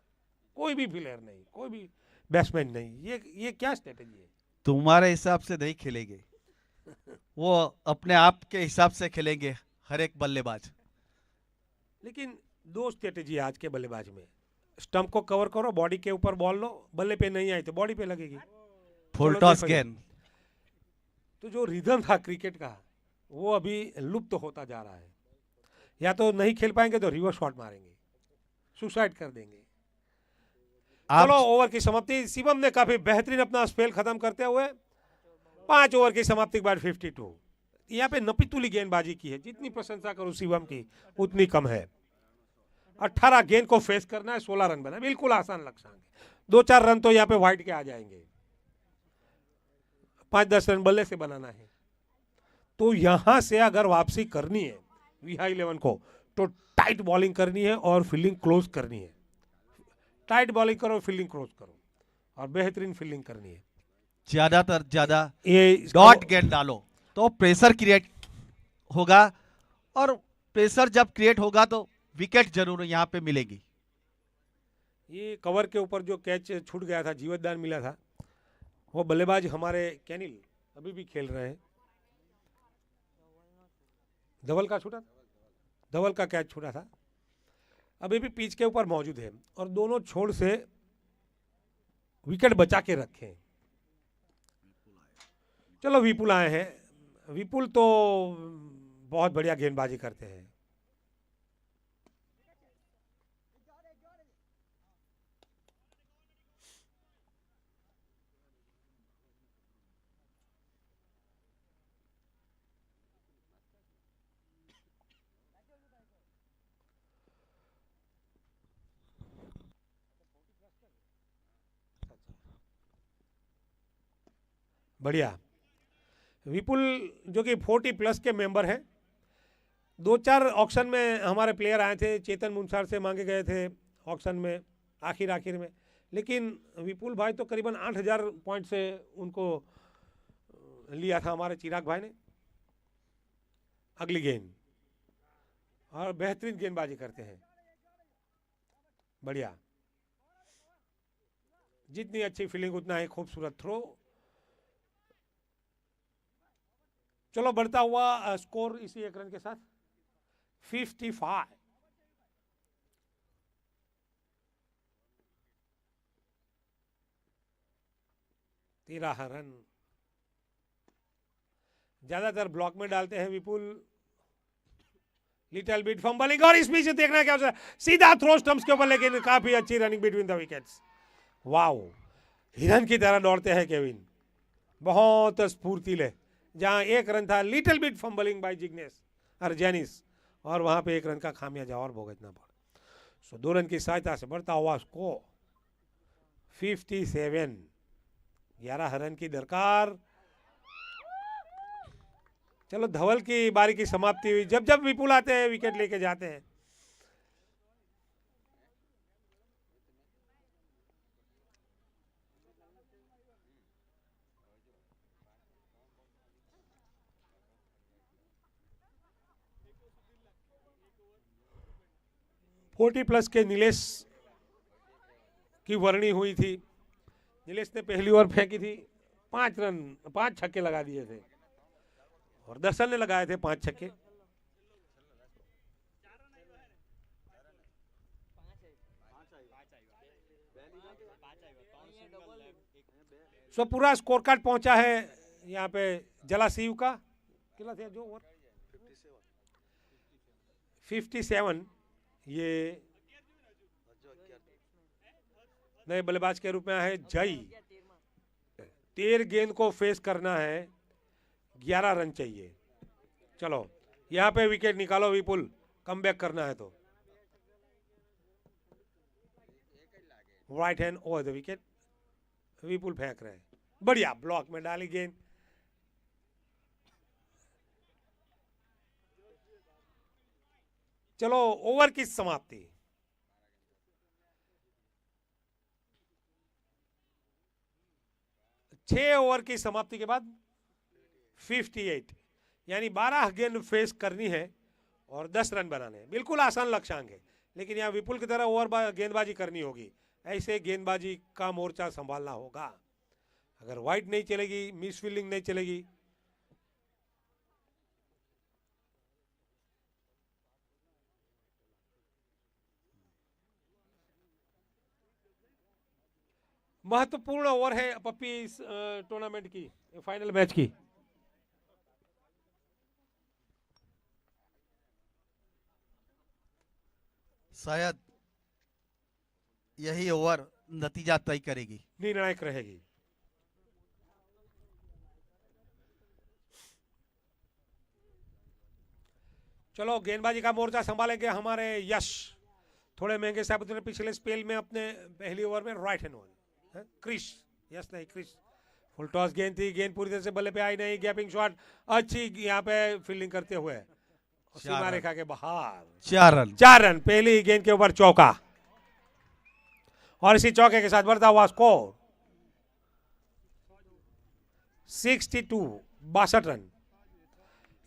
कोई भी प्लेयर नहीं, कोई भी बैट्समैन नहीं, ये क्या स्ट्रेटेजी है? तुम्हारे हिसाब से नहीं खेलेंगे, वो अपने आप के हिसाब से खेलेंगे हर एक बल्लेबाज। लेकिन 2 स्ट्रेटेजी आज के बल्लेबाज में, स्टंप को कवर करो, बॉडी के ऊपर बॉल लो, बल्ले पे नहीं आई तो बॉडी पे लगेगी, फुल चलो टॉस देखो ये। गेंद। तो जो रिदम था क्रिकेट का वो अभी लुप्त होता जा रहा है, या तो नहीं खेल पाएंगे तो रिवर्स शॉट मारेंगे, सुसाइड कर देंगे। चलो ओवर की समाप्ति, शिवम ने काफी बेहतरीन अपना स्पेल खत्म करते हुए 5 ओवर की समाप्ति के बाद 52। यहाँ पे नपीतुली गेंदबाजी की है, जितनी प्रशंसा करूं शिवम की उतनी कम है। 18 गेंद को फेस करना है, 16 रन बना, बिल्कुल आसान लक्ष्य। 2-4 रन तो यहाँ पे वाइड के आ जाएंगे, 5-10 रन बल्ले से बनाना है। तो यहां से अगर वापसी करनी है VI11 को तो टाइट बॉलिंग करनी है और फील्डिंग क्लोज करनी है। टाइट बॉलिंग करो, फील्डिंग क्लोज करो और बेहतरीन फील्डिंग करनी है। ज्यादातर ज्यादा ये डॉट गेंद डालो तो प्रेशर क्रिएट होगा, और प्रेशर जब क्रिएट होगा तो विकेट जरूर यहाँ पे मिलेगी। ये कवर के ऊपर जो कैच छूट गया था, जीवतदान मिला था, वो बल्लेबाज हमारे कैनिल अभी भी खेल रहे हैं, धवल का छूटा, धवल का कैच छूटा था, अभी भी पिच के ऊपर मौजूद है, और दोनों छोड़ से विकेट बचा के रखे हैं। चलो विपुल आए हैं, विपुल तो बहुत बढ़िया गेंदबाजी करते हैं। बढ़िया, विपुल जो कि 40+ के मेंबर हैं। 2-4 ऑक्शन में हमारे प्लेयर आए थे, चेतन मुंसार से मांगे गए थे ऑक्शन में आखिर में, लेकिन विपुल भाई तो करीबन 8000 पॉइंट से उनको लिया था हमारे चिराग भाई ने। अगली गेंद, और बेहतरीन गेंदबाजी करते हैं, बढ़िया, जितनी अच्छी फील्डिंग उतना ही खूबसूरत थ्रो। चलो बढ़ता हुआ स्कोर इसी 1 रन के साथ 55। 13 रन। ज्यादातर ब्लॉक में डालते हैं विपुल। लिटिल बिट फंबलिंग, और इस बीच देखना क्या होता है, सीधा थ्रो स्टंप्स के ऊपर, लेकिन काफी अच्छी running between the wickets. Wow, हिरन की तरह दौड़ते हैं केविन, बहुत स्फूर्तिले। जहां 1 रन था, little bit fumbling by Jignesh और जेनिस, और वहां पे 1 रन का खामियाजा और भुगतना पड़ा। सो 2 रन की सहायता से बढ़ता हुआ स्कोर 57। 11 रन की दरकार। चलो, धवल की बारी की समाप्ति हुई। जब जब विपुल आते हैं विकेट लेके जाते हैं। +40 के नीलेश की वर्णी हुई थी। नीलेश ने पहली ओवर फेंकी थी, 5 रन, 5 छक्के लगा दिए थे, और दर्शन ने लगाए थे 5 छक्के। सो पूरा स्कोर कार्ड पहुंचा है यहाँ पे जलासीव का। कितना थे जो ओवर? 57। ये नए बल्लेबाज के रूप में है जय। 13 गेंद को फेस करना है, 11 रन चाहिए। चलो, यहाँ पे विकेट निकालो विपुल, कम बैक करना है तो। Right hand over the wicket, Vipul फेंक रहे हैं, बढ़िया ब्लॉक में डाली गेंद। चलो, ओवर की समाप्ति। छह ओवर की समाप्ति के बाद 58, यानी 12 गेंद फेस करनी है और 10 रन बनाने हैं। बिल्कुल आसान लक्ष्यांक है, लेकिन यहाँ विपुल की तरह ओवर गेंदबाजी करनी होगी। ऐसे गेंदबाजी का मोर्चा संभालना होगा। अगर वाइड नहीं चलेगी, मिस फील्डिंग नहीं चलेगी, महत्वपूर्ण ओवर है पप्पी इस टूर्नामेंट की, फाइनल मैच की। शायद यही ओवर नतीजा तय करेगी, निर्णायक रहेगी। चलो, गेंदबाजी का मोर्चा संभालेंगे हमारे यश। थोड़े महंगे साबित हुए पिछले स्पेल में अपने पहली ओवर में। Right hand over Krish, yes नहीं क्रिश। फुल टॉस गेंद थी, गेंद पूरी तरह से बल्ले पे आई नहीं। गैपिंग शॉट अच्छी यहाँ पे फील्डिंग करते हुए सीमा रेखा के बाहर। 4 रन। 4 रन, पहली गेंद के ऊपर चौका, और इसी चौके के साथ बढ़ता हुआ स्कोर 62, 62 रन।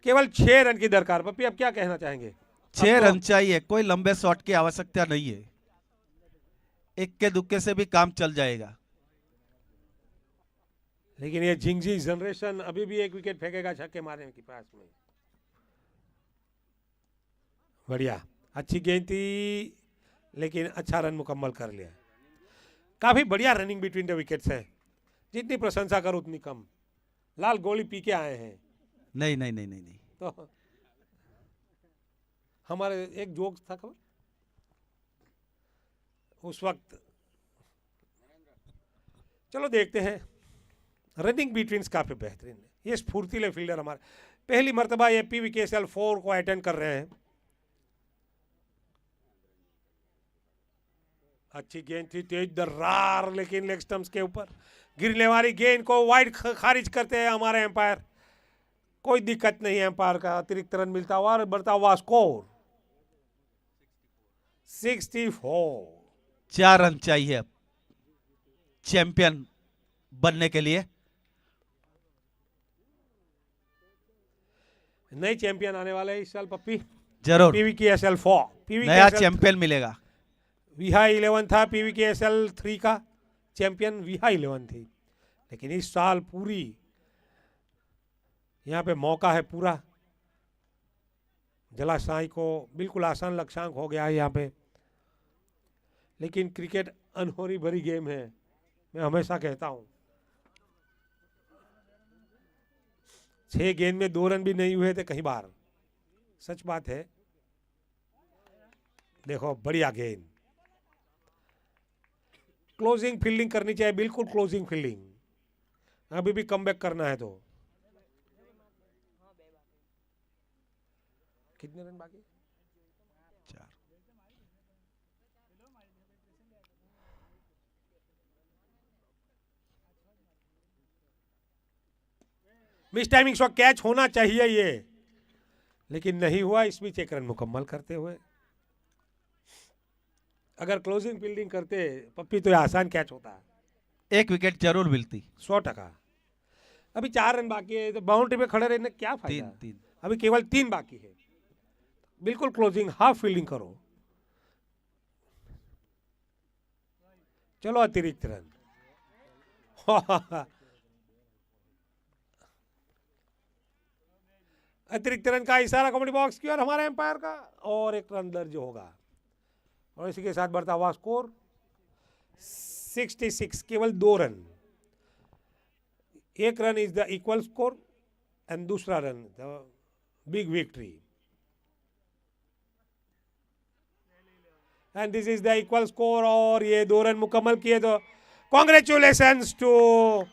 केवल 6 रन की दरकार। पप्पी, अब क्या कहना चाहेंगे? 6 रन चाहिए, कोई लंबे शॉट की आवश्यकता नहीं है, इक्के दुक्के से भी काम चल जाएगा। लेकिन ये झिंगजी जनरेशन अभी भी एक विकेट फेंकेगा छक्के मारने के पास में। बढ़िया, अच्छी गेंद थी, लेकिन अच्छा रन मुकम्मल कर लिया। काफी बढ़िया रनिंग बिटवीन द विकेट्स है, जितनी प्रशंसा करो उतनी कम। लाल गोली पी के आए हैं। नहीं नहीं नहीं नहीं, नहीं। तो हमारे एक जोक था खबर उस वक्त। चलो देखते हैं, रनिंग बिटवीन काफी बेहतरीन है। ये स्फूर्तिले फील्डर हमारे पहली मर्तबा ये PVKSL 4 को अटेंड कर रहे हैं। अच्छी गेंद थी, तेज दर्रार, लेकिन लेग स्टंप्स के ऊपर गिरने वाली गेंद को वाइड खारिज करते हैं हमारे एम्पायर। कोई दिक्कत नहीं है एम्पायर का, अतिरिक्त रन मिलता हुआ और बढ़ता हुआ स्कोर 64। 4 रन चाहिए चैंपियन बनने के लिए। नए चैंपियन आने वाले हैं इस साल पप्पी। जरूर PVKSL 4, नया चैंपियन मिलेगा। विहा 11 था, PVKSL 3 का चैंपियन विहा 11 थी, लेकिन इस साल पूरी यहाँ पे मौका है पूरा। जलाशाही को बिल्कुल आसान लक्ष्यांक हो गया है यहाँ पे, लेकिन क्रिकेट अनहोनी भरी गेम है, मैं हमेशा कहता हूँ। 6 गेंद में 2 रन भी नहीं हुए थे कहीं बार, सच बात है। देखो बढ़िया गेंद, क्लोजिंग फील्डिंग करनी चाहिए, बिल्कुल क्लोजिंग फील्डिंग। अभी भी कमबैक करना है तो। कितने रन बाकी? 4। मिस टाइमिंग शॉट, कैच होना चाहिए ये, लेकिन नहीं हुआ। इस बीच 1 रन मुकम्मल करते हुए। अगर क्लोजिंग फील्डिंग करते पप्पी तो ये आसान कैच होता है। 1 विकेट जरूर मिलती। 100%। अभी 4 रन बाकी है, तो बाउंड्री पे खड़े रहने क्या फायदा? 3। अभी केवल 3 बाकी है। बिल्कुल क्लोजिंग, हाफ फील्डिंग करो। चलो अतिरिक्त रन। अतिरिक्त रन का इशारा कमेंट बॉक्स की और हमारे एम्पायर का, और 1 रन दर्ज होगा। और इसी के साथ बढ़ता हुआ स्कोर 66, केवल 2 run. 1 run is the equal score and दूसरा run the big victory. And this is the equal score, और ये 2 रन मुकम्मल किए तो कॉन्ग्रेचुलेशंस टू